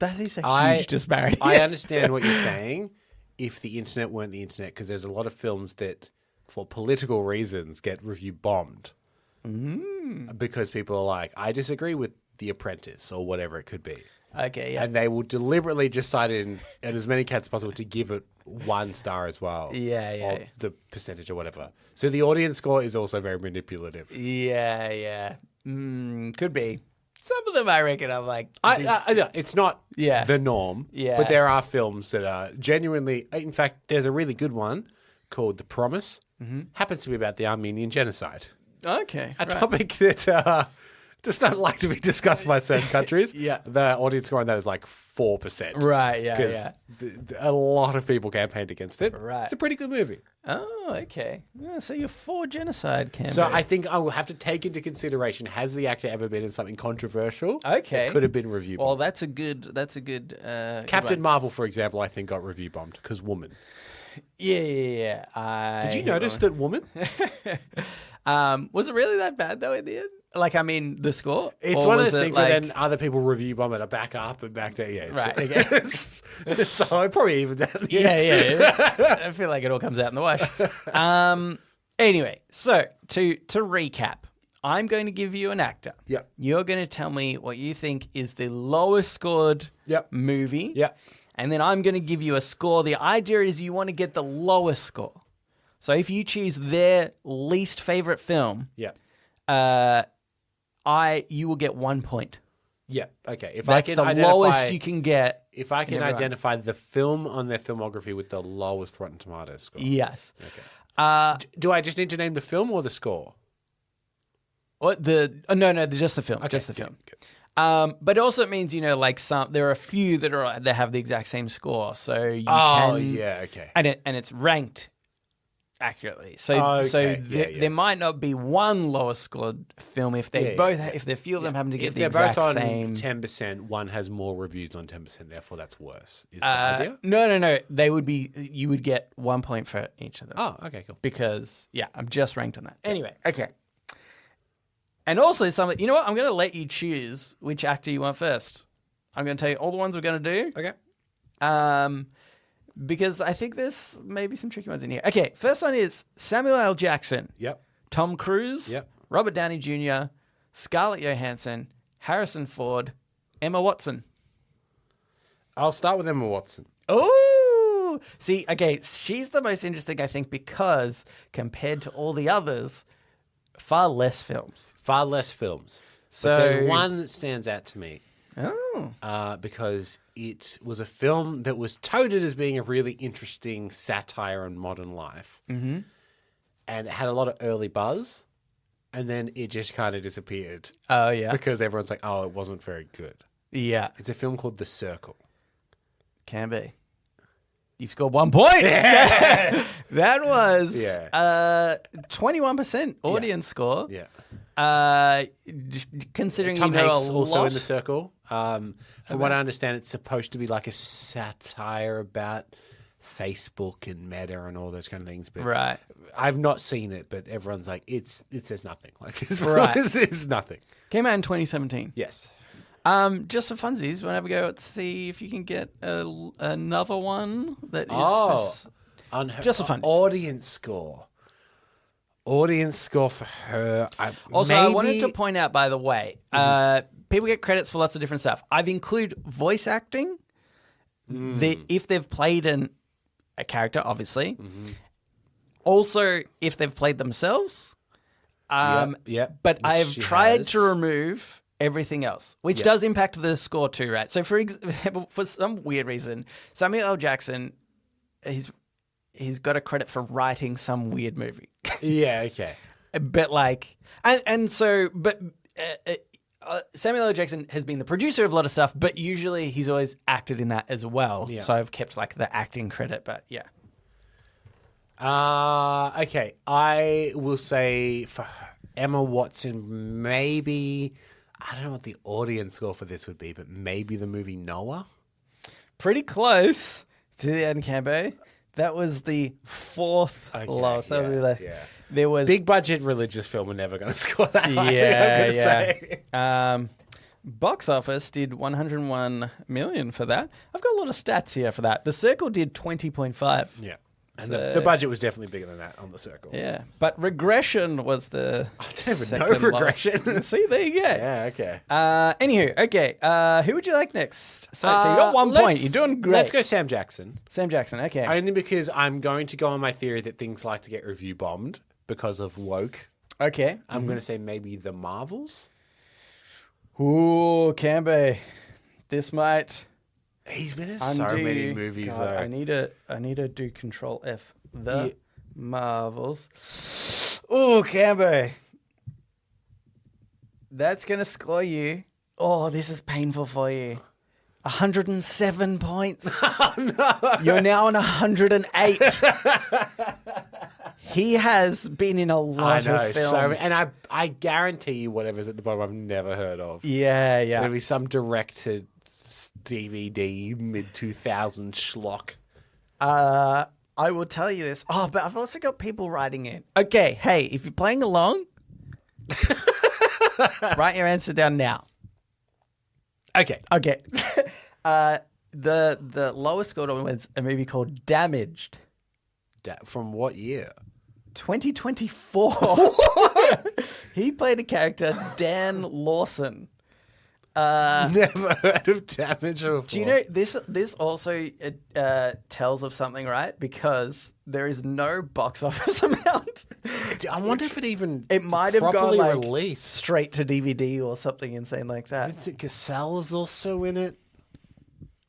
a huge disparity. I understand what you're saying if the internet weren't the internet, because there's a lot of films that, for political reasons, get review bombed. Because people are like, I disagree with The Apprentice or whatever it could be. Okay, yeah. And they will deliberately just cite it in as many cats as possible to give it 1 star as well. Yeah. Or the percentage or whatever. So the audience score is also very manipulative. Yeah. Could be. Some of them I reckon I'm like... it's not the norm. Yeah. But there are films that are genuinely... In fact, there's a really good one called The Promise. Mm-hmm. Happens to be about the Armenian genocide. Okay. A topic that does not like to be discussed by certain countries. Yeah. The audience score on that is like 4%. Right, yeah. A lot of people campaigned against it. Right. It's a pretty good movie. Oh, okay. Yeah, so you're for genocide, Campbell. So I think I will have to take into consideration, has the actor ever been in something controversial? Okay. That could have been review bombed. Well, that's a good Captain Marvel, for example, I think got review bombed because woman. Yeah. Did you notice that woman? Was it really that bad though in the end? Like, I mean, the score? It's Or one of was those it things where then other people review bomb it are back up and back there. Yeah. Right, okay. So I probably even down the Yeah. I feel like it all comes out in the wash. Anyway, so to recap, I'm going to give you an actor. Yep. You're going to tell me what you think is the lowest scored movie. Yep. And then I'm going to give you a score. The idea is you want to get the lowest score. So if you choose their least favorite film, Yep. you will get 1 point. Yeah. Okay. If That's I can the lowest you can get. If I can everyone. identify the film on their filmography with the lowest Rotten Tomatoes score. Yes. Okay. Do I just need to name the film or the score? What no, just the film. Okay, Just the good, film. good. But it also means, like there are a few that have the exact same score. So you Oh, can, yeah, okay. and it's ranked accurately. So there might not be one lowest scored film if they if the few of them happen to get If the they're exact both on same 10%, one has more reviews on 10%, therefore that's worse. Is the idea? No. They would be. You would get 1 point for each of them. Oh, okay, cool. Because I'm just ranked on that. Anyway, okay. And also something. You know what? I'm going to let you choose which actor you want first. I'm going to tell you all the ones we're going to do. Okay. Because I think there's maybe some tricky ones in here. Okay, first one is Samuel L. Jackson. Yep. Tom Cruise. Yep. Robert Downey Jr., Scarlett Johansson, Harrison Ford, Emma Watson. I'll start with Emma Watson. Oh, see, okay, she's the most interesting, I think, because compared to all the others, far less films. Far less films. So But there's one that stands out to me. Oh. Because it was a film that was touted as being a really interesting satire on modern life. Mm-hmm. And it had a lot of early buzz. And then it just kind of disappeared. Oh, yeah. Because everyone's like, oh, it wasn't very good. Yeah. It's a film called The Circle. Can be. You've scored 1 point. Yes. That was 21% audience score. Yeah. Considering Tom you know Hanks a also lot. in The Circle. From what I understand, it's supposed to be like a satire about Facebook and Meta and all those kind of things. But Right. I've not seen it, but everyone's like, it says nothing. Like it's Right. it's nothing. Came out in 2017. Yes. Just for funsies, whenever we go, let's see if you can get another one that is just for fun. Audience score. Audience score for her. I wanted to point out, by the way, people get credits for lots of different stuff. I've included voice acting. If they've played a character, obviously. Also, if they've played themselves. Yep. But I've tried to remove everything else, which does impact the score too, right? So, for example, for some weird reason, Samuel L. Jackson, he's got a credit for writing some weird movie. Yeah, okay. But Samuel L. Jackson has been the producer of a lot of stuff, but usually he's always acted in that as well. Yeah. So I've kept like the acting credit, but yeah. Okay. I will say for Emma Watson, maybe, I don't know what the audience score for this would be, but maybe the movie Noah. Pretty close to the end, Cambo. That was the fourth lowest. That would be less. Yeah. There was Big budget religious film. We're never going to score that high. Yeah. Box office did 101 million for that. I've got a lot of stats here for that. The Circle did 20.5. Yeah. And the budget was definitely bigger than that on The Circle. Yeah, but Regression was the I don't even know Regression. See, there you go. Yeah, okay. Anywho, okay. Who would you like next? So you got 1 point. You're doing great. Let's go Sam Jackson. Sam Jackson, okay. Only because I'm going to go on my theory that things like to get review bombed because of woke. Okay. I'm going to say maybe The Marvels. Ooh, Cambe. This might... He's been in so many movies, God, though. I need to do Control F. The Marvels. Ooh, Cambo. That's gonna score you. Oh, this is painful for you. 107 points. Oh, no. You're now on 108. He has been in a lot of films. And I guarantee you whatever's at the bottom I've never heard of. Yeah. It'll be some direct-to DVD mid-2000s schlock. I will tell you this. Oh, but I've also got people writing in. Okay, hey, if you're playing along, write your answer down now. Okay. The lowest scored one was a movie called Damaged. From what year? 2024. He played a character, Dan Lawson. Never heard of Damage before. Do you know this also tells of something, right? Because there is no box office amount. I wonder if it might have gone properly like released straight to DVD or something insane like that. Vincent Cassell is also in it.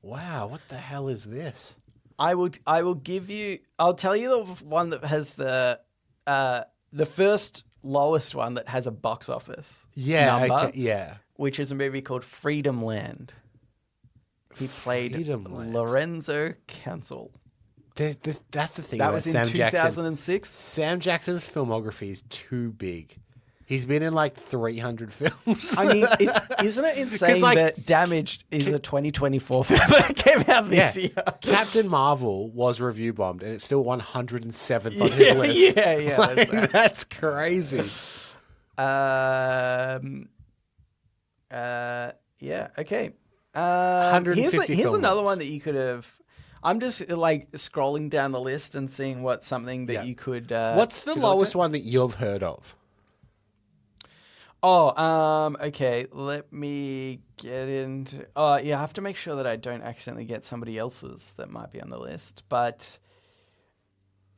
Wow, what the hell is this? I'll tell you the one that has the first lowest one that has a box office number, which is a movie called Freedom Land. He played Lorenzo Council. That's the thing. That was in 2006. Sam Jackson's filmography is too big. He's been in like 300 films. I mean, isn't it insane that Damaged is a 2024 film that came out this year? Captain Marvel was review bombed, and it's still 107th on his list. Yeah. Like, that's crazy. Okay. 150 Here's film another notes. one that you could have. I'm just like scrolling down the list and seeing what's something that you could. What's the lowest one that you've heard of? Okay. Let me get into. I have to make sure that I don't accidentally get somebody else's that might be on the list. But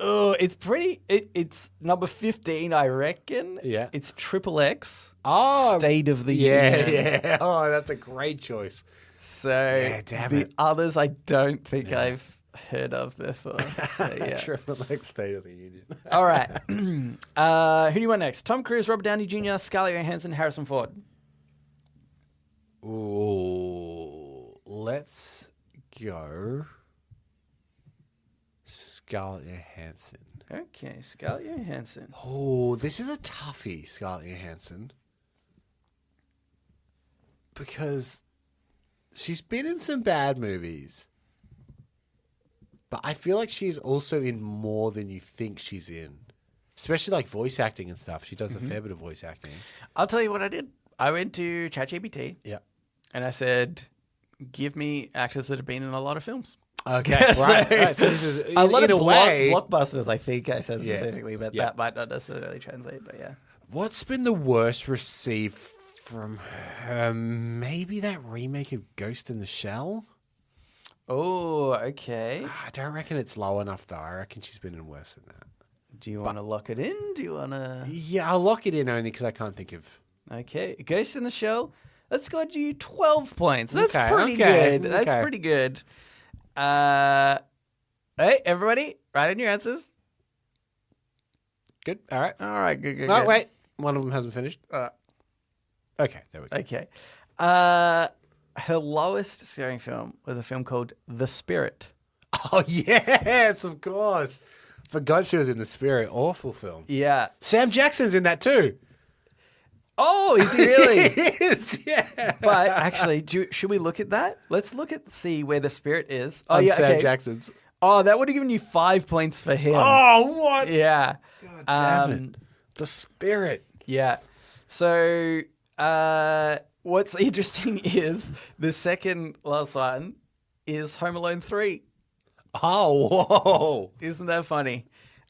it's pretty. It's number 15, I reckon. Yeah. It's XXX. Oh, State of the Union. Yeah. Oh, that's a great choice. So damn the it. others I don't think I've heard of before. So, yeah. XXX State of the Union. All right. Who do you want next? Tom Cruise, Robert Downey Jr., Scarlett Johansson, Harrison Ford. Ooh, let's go Scarlett Johansson. Okay, Scarlett Johansson. Oh, this is a toughie, Scarlett Johansson. Because she's been in some bad movies. But I feel like she's also in more than you think she's in. Especially like voice acting and stuff. She does a fair bit of voice acting. I'll tell you what I did. I went to ChatGPT. Yeah. And I said, give me actors that have been in a lot of films. Okay, right. So this is, A lot in of a way... blockbusters, I think I said Yeah. specifically, but Yeah. that might not necessarily translate, but yeah. What's been the worst received from her? Maybe that remake of Ghost in the Shell? Oh, okay. I don't reckon it's low enough, though. I reckon she's been in worse than that. Do you want to lock it in? Do you want to... Yeah, I'll lock it in only because I can't think of... Okay. Ghost in the Shell. That's got you 12 points. That's Okay, pretty okay, good. That's okay. pretty good. Hey, everybody, write in your answers. Good, all right. All right, good. Oh, wait. One of them hasn't finished. Okay, there we go. Okay. Her lowest scoring film was a film called The Spirit. Oh, yes, of course. Forgot she was in The Spirit. Awful film. Yeah. Sam Jackson's in that too. Oh, is he really? He is, yeah. But actually, should we look at that? Let's see where The Spirit is. Oh, On yeah, Sam okay. Jackson's. Oh, that would have given you 5 points for him. Oh, what? Yeah. God damn it. The Spirit. Yeah. So, what's interesting is the second last one is Home Alone 3. Oh, whoa. Isn't that funny?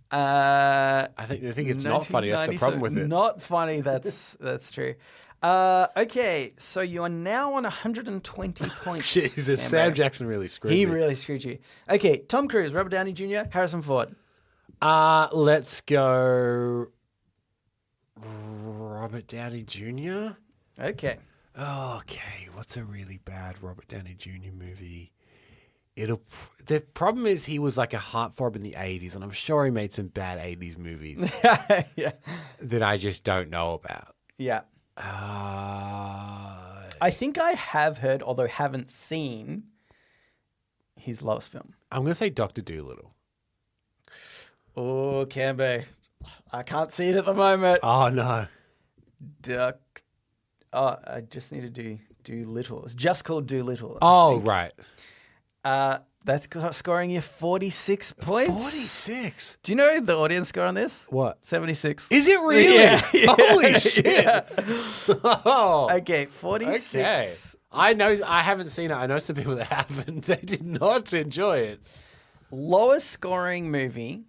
I think it's not funny. That's the problem with it. Not funny. That's true. Okay, so you are now on 120 points. Jesus, Sam Jackson really screwed He me. really screwed you. Okay, Tom Cruise, Robert Downey Jr., Harrison Ford. Let's go Robert Downey Jr. Okay. Okay, what's a really bad Robert Downey Jr. movie? The problem is he was like a heartthrob in the 80s, and I'm sure he made some bad 80s movies Yeah. that I just don't know about. Yeah. I think I have heard, although haven't seen, his lowest film. I'm going to say Dr. Dolittle. Oh, can be. I can't see it at the moment. Oh, no. I just need to do Little. It's just called Do Little. Oh, right. That's scoring you 46 points. 46. Do you know the audience score on this? What? 76. Is it really? Yeah. Holy shit. Oh. Okay, 46. Okay. I know. I haven't seen it. I know some people that haven't. They did not enjoy it. Lowest scoring movie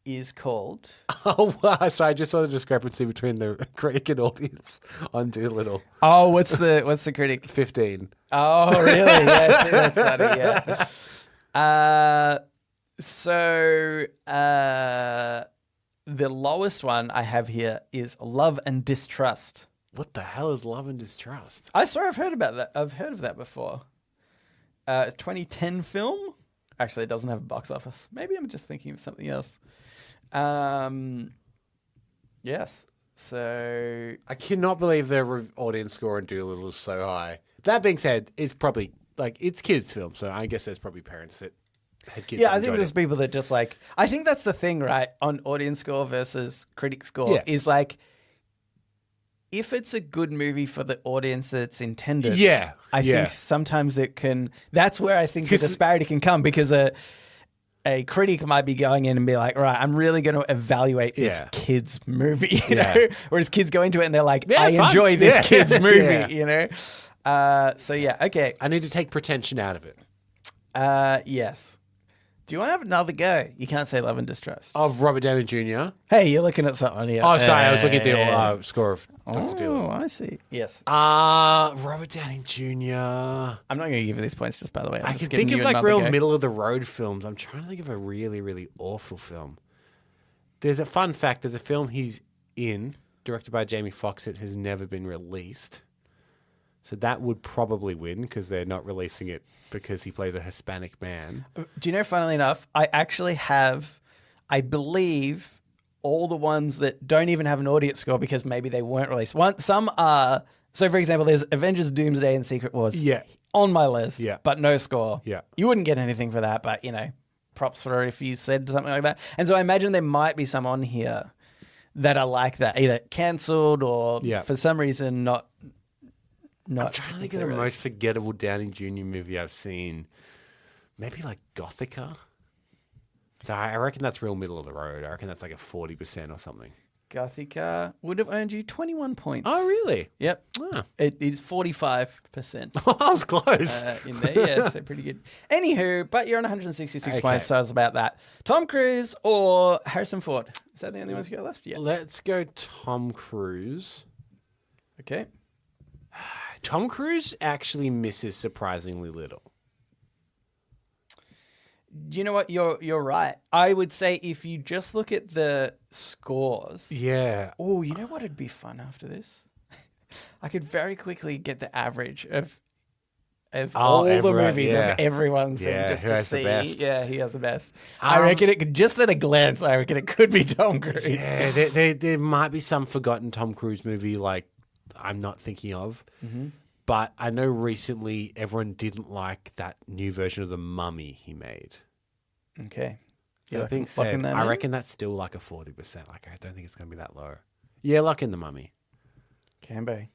is called... Oh, wow. So I just saw the discrepancy between the critic and audience on Doolittle. Oh, what's the critic? 15. Oh, really? Yeah, see, that's funny, yeah. The lowest one I have here is Love and Distrust. What the hell is Love and Distrust? I swear I've heard about that. I've heard of that before. It's a 2010 film. Actually, it doesn't have a box office. Maybe I'm just thinking of something else. Yes. So I cannot believe their audience score on Doolittle is so high. That being said, it's probably it's kids' film, so I guess there's probably parents that had kids. yeah, I think there's people that just like. I think that's the thing, right? On audience score versus critic score is like, if it's a good movie for the audience that's intended, I think sometimes it can. That's where I think the disparity can come, because a critic might be going in and be like, right, I'm really going to evaluate this kid's movie, you know? Whereas kids go into it and they're like, I enjoy this kid's movie, you know? So yeah, okay. I need to take pretension out of it. Yes. Do you want to have another go? You can't say Love and Distrust. Of Robert Downey Jr.? Hey, you're looking at something here. Oh, sorry, I was looking at the score of Dr. Doolittle. Oh, I see. Yes. Robert Downey Jr. I'm not going to give you these points, just by the way. I can think of like real middle-of-the-road films. I'm trying to think of a really, really awful film. There's a fun fact. There's a film he's in, directed by Jamie Foxx, that has never been released. So that would probably win, because they're not releasing it because he plays a Hispanic man. Do you know, funnily enough, I actually have, I believe, all the ones that don't even have an audience score because maybe they weren't released. Some are. So, for example, there's Avengers Doomsday and Secret Wars. Yeah. On my list, Yeah. but no score. Yeah. You wouldn't get anything for that, but, you know, props for if you said something like that. And so I imagine there might be some on here that are like that, either cancelled or for some reason not. I'm trying to think of the most forgettable Downey Jr. movie I've seen. Maybe like Gothica. So I reckon that's real middle of the road. I reckon that's like a 40% or something. Gothica would have earned you 21 points. Oh, really? Yep. Oh. It is 45%. Oh, I was close. In there, yeah, so pretty good. Anywho, but you're on 166 points, so I was about that. Tom Cruise or Harrison Ford? Is that the only ones you got left? Yeah. Let's go Tom Cruise. Okay. Tom Cruise actually misses surprisingly little. You know what? You're right. I would say if you just look at the scores. Yeah. Oh, you know what would be fun after this? I could very quickly get the average of all the movies of everyone's just to see. The best. Yeah, he has the best. I reckon it could, just at a glance, I reckon it could be Tom Cruise. Yeah, there might be some forgotten Tom Cruise movie like I'm not thinking of. Mm-hmm. But I know recently everyone didn't like that new version of The Mummy he made. Okay. That being said, I reckon that's still like a 40%. Like, I don't think it's going to be that low. Yeah, lock in The Mummy. Can be.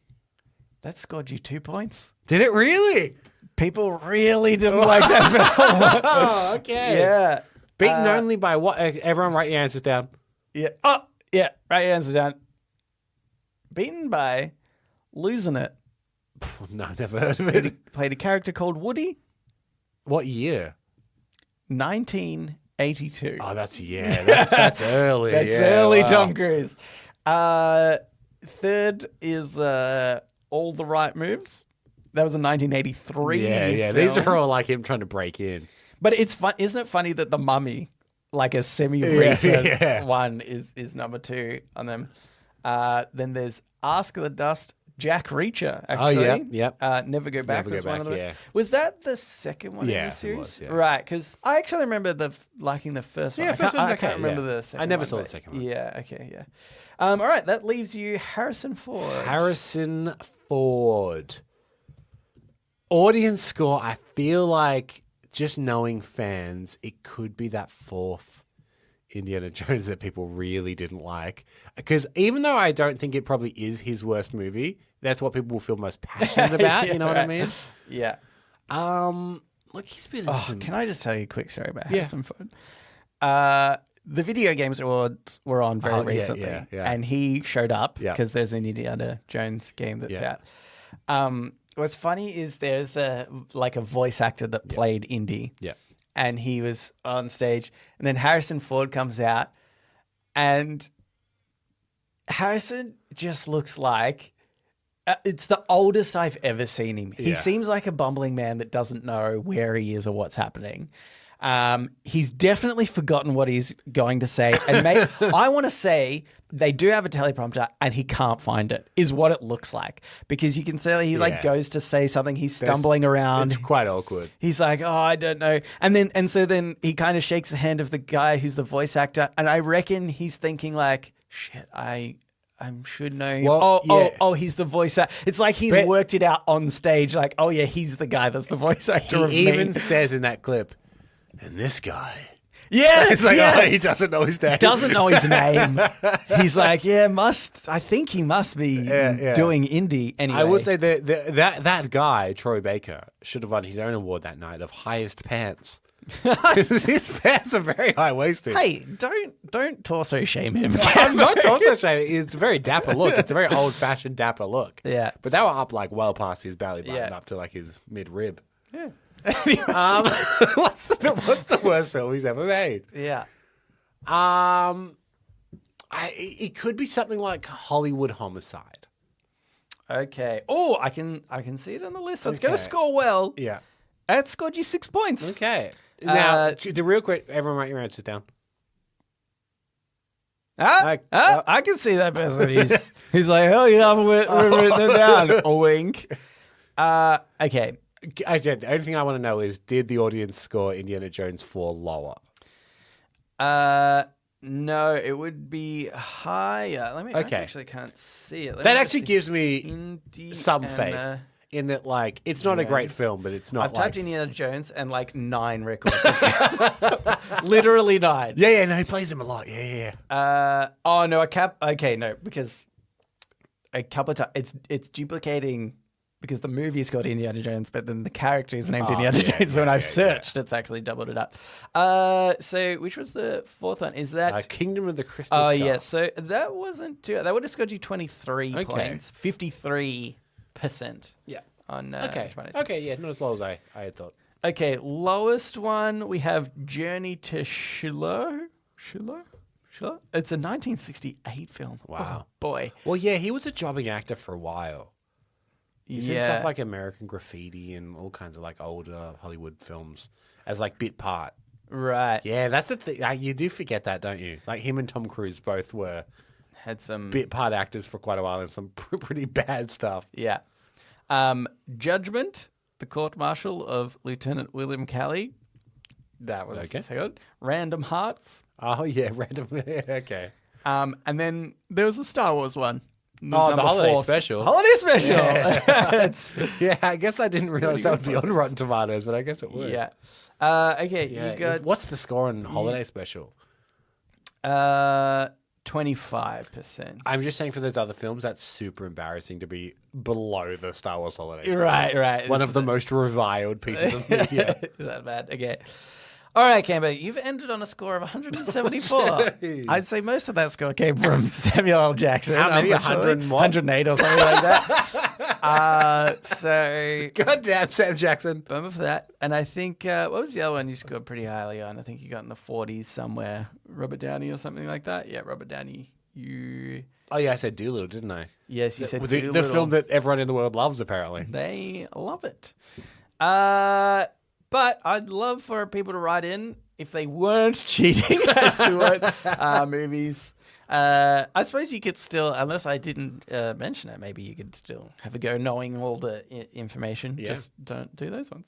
That scored you 2 points. Did it really? People really didn't like that film. Oh, okay. Yeah. Beaten only by what? Everyone write your answers down. Yeah. Oh, yeah. Write your answers down. Beaten by Losing It. No, never heard of it. Played a character called Woody. What year? 1982. Oh, that's that's early. That's early, wow. Tom Cruise. Third is All the Right Moves. That was a 1983. Yeah. Film. These are all like him trying to break in. But it's fun, isn't it funny that The Mummy, like a semi-recent one, is number 2 on them. Then there's Ask the Dust. Jack Reacher, actually. Oh, yeah. Never Go Back was one of them. Yeah. Was that the second one in the series? It was, yeah. Right, because I actually remember liking the first one. I can't remember the second one. I never saw the second one. Yeah, okay, yeah. All right, that leaves you Harrison Ford. Harrison Ford. Audience score, I feel like, just knowing fans, it could be that fourth Indiana Jones that people really didn't like. Because even though I don't think it probably is his worst movie, that's what people will feel most passionate about. You know what I mean? Yeah. Look, he's been in some... Can I just tell you a quick story about Yeah. Harrison Ford? The Video Games Awards were on very recently, yeah. and he showed up Yeah. because there's an Indiana Jones game that's Yeah. out. What's funny is there's a voice actor that played Indy, Yeah. and he was on stage, and then Harrison Ford comes out, and Harrison just looks like it's the oldest I've ever seen him. He Yeah. seems like a bumbling man that doesn't know where he is or what's happening. He's definitely forgotten what he's going to say. And I want to say they do have a teleprompter and he can't find it, is what it looks like. Because you can see he goes to say something, he's stumbling around. It's quite awkward. He's like, oh, I don't know. So then he kind of shakes the hand of the guy who's the voice actor. And I reckon he's thinking like, shit, I should know him. Well, He's the voice actor. It's like he's worked it out on stage. Like, oh yeah, he's the guy that's the voice actor. He even says in that clip, and this guy. Yeah, It's like, oh, he doesn't know his name. Doesn't know his name. He's like, I think he must be doing indie anyway. I would say that guy, Troy Baker, should have won his own award that night of highest pants. His pants are very high-waisted. Hey, don't torso shame him. I'm not torso shaming. It's a very dapper look. It's a very old-fashioned dapper look. Yeah. But they were up like well past his belly button, up to like his mid-rib. Yeah. What's the worst film he's ever made? Yeah. It could be something like Hollywood Homicide. Okay. Oh, I can see it on the list. So it's going to score well. Yeah. It scored you 6 points. Okay. Now, the real quick, everyone write your answers down. I can see that person. He's like, hell yeah, I've written it down. A wink. Okay. The only thing I want to know is, did the audience score Indiana Jones 4 lower? No, it would be higher. I actually can't see it. That actually gives me some faith in that, like, it's not a great film, but it's not. I've typed Indiana Jones and like 9 records. Literally 9. Yeah, no, he plays him a lot. Yeah. Because a couple of times it's duplicating. Because the movie is called Indiana Jones, but then the character is named Indiana Jones. So when I've searched, it's actually doubled it up. So which was the fourth one? Is that Kingdom of the Crystal Skull? Oh yeah. So that wasn't too. That would have scored you 23 points, 53%. Yeah. On Okay. Yeah, not as low as I had thought. Okay, lowest one we have Journey to Shiloh. It's a 1968 film. Wow. Oh, boy. Well, yeah, he was a jobbing actor for a while. He's in stuff like American Graffiti and all kinds of like older Hollywood films as like bit part. Right. Yeah, that's the thing. You do forget that, don't you? Like him and Tom Cruise both had some bit part actors for quite a while and some pretty bad stuff. Yeah. Judgment, the court martial of Lieutenant William Calley. That was second. Random Hearts. Oh yeah, random. Okay. And then there was a Star Wars one. The holiday special. Holiday special. Yeah, I guess I didn't realize that would be on Rotten Tomatoes, but I guess it would. Yeah. Okay, you got... What's the score on holiday special? 25%. I'm just saying for those other films, that's super embarrassing to be below the Star Wars holiday special. Right. One of the most reviled pieces of media. Is that bad? Okay. All right, Camber, you've ended on a score of 174. I'd say most of that score came from Samuel L. Jackson. How many? 108 or something like that. So goddamn Sam Jackson. Bummer for that. And I think, what was the other one you scored pretty highly on? I think you got in the 40s somewhere. Robert Downey or something like that? Yeah, Robert Downey. Oh, yeah, I said Doolittle, didn't I? Yes, you said Doolittle. The film that everyone in the world loves, apparently. They love it. But I'd love for people to write in if they weren't cheating as to what movies. I suppose you could still, unless I didn't mention it, maybe you could still have a go knowing all the information. Yeah. Just don't do those ones.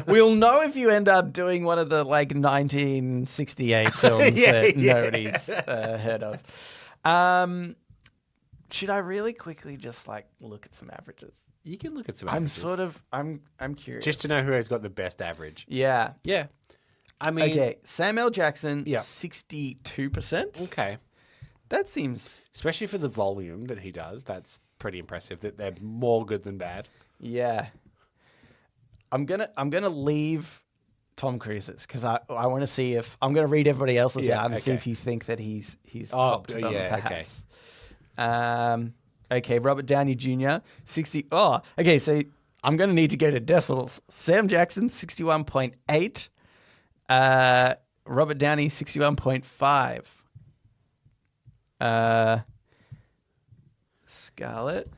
We'll know if you end up doing one of the like 1968 films that nobody's heard of. Should I really quickly just like look at some averages? You can look at some averages. I'm curious. Just to know who has got the best average. Yeah. Yeah. I mean... Okay, Sam L. Jackson, 62%. Okay. That seems... Especially for the volume that he does, that's pretty impressive that they're more good than bad. Yeah. I'm gonna leave Tom Cruise's because I want to see if I'm going to read everybody else's out and see okay. if you think that he's top to them, perhaps. Okay, Robert Downey Jr. 60. Oh, okay. So I'm going to need to go to decimals. Sam Jackson 61.8. Robert Downey 61.5. Scarlett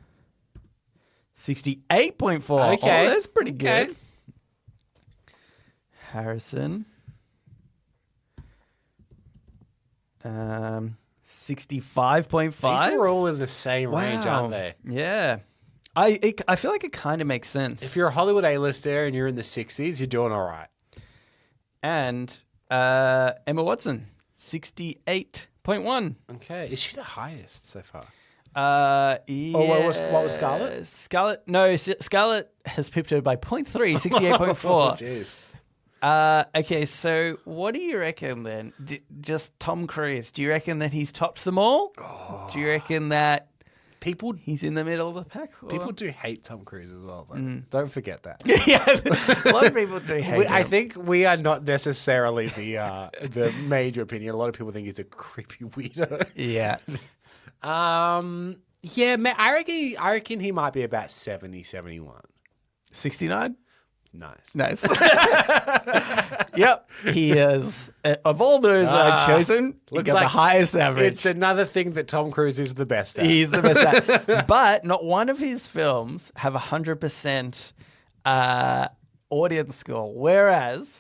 68.4. Okay. Oh, that's pretty good. Okay. Harrison 65.5. These are all in the same range, aren't they? Yeah. I feel like it kind of makes sense. If you're a Hollywood A-lister and you're in the 60s, you're doing all right. And Emma Watson 68.1. Okay. Is she the highest so far? Yeah. what was Scarlett? Scarlett has pipped her by 0.3, 68.4. Oh, jeez. Okay, so what do you reckon then? Just Tom Cruise. Do you reckon that he's topped them all? Do you reckon that he's in the middle of the pack? Or? People do hate Tom Cruise as well, though. Don't forget that. Yeah, a lot of people do hate him. I think we are not necessarily the major opinion. A lot of people think he's a creepy weirdo. Yeah. Yeah, man, I reckon he might be about 70, 71. 69? Nice. Yep, he is. Of all those I've chosen, he got the highest average. It's another thing that Tom Cruise is the best at. He's the best at. But not one of his films have 100% audience score. Whereas,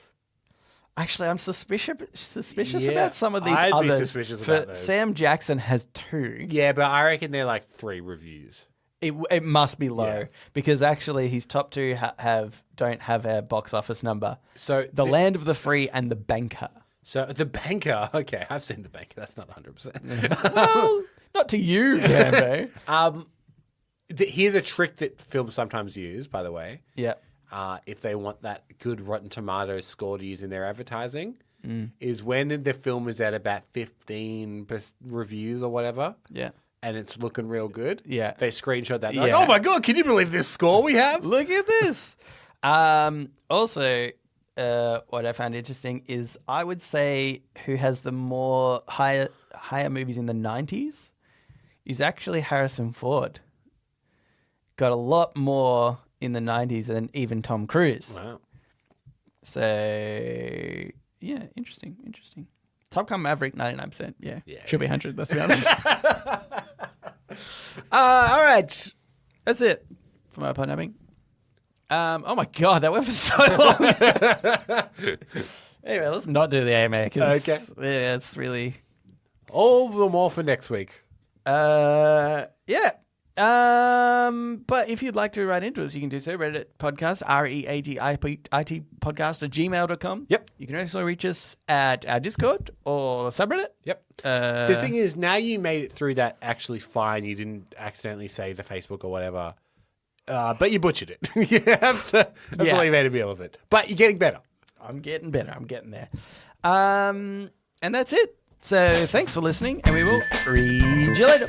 actually, I'm suspicious about some of these I'd be others. suspicious about those. Sam Jackson has 2. Yeah, but I reckon they're like 3 reviews. It must be low Yeah. because actually his top 2 don't have a box office number. So The Land of the Free and The Banker. So The Banker, okay, I've seen The Banker. That's not 100%. Well, not to you, Gambo. Here's a trick that films sometimes use, by the way. Yeah. If they want that good Rotten Tomatoes score to use in their advertising, is when the film is at about 15 reviews or whatever. Yeah. And it's looking real good. Yeah. They screenshot that. They're Yeah. like, oh my God, can you believe this score we have? Look at this. Also, what I found interesting is I would say who has the more higher movies in the 90s is actually Harrison Ford. Got a lot more in the 90s than even Tom Cruise. Wow. So, yeah, interesting. Top Gun Maverick, 99%. Yeah. Should be 100, let's be honest. All right. That's it for my podnapping. Oh my God, that went for so long. Anyway, let's not do the AMA. Okay. Yeah, it's really... All the more for next week. Yeah. But if you'd like to write into us, you can do so. Reddit podcast, readitpodcast @gmail.com. Yep. You can also reach us at our Discord or subreddit. Yep. The thing is, now you made it through that actually fine. You didn't accidentally say the Facebook or whatever. But you butchered it. You have to. That's all you made a meal of it. But you're getting better. I'm getting better. I'm getting there. And that's it. So thanks for listening, and we will read you later.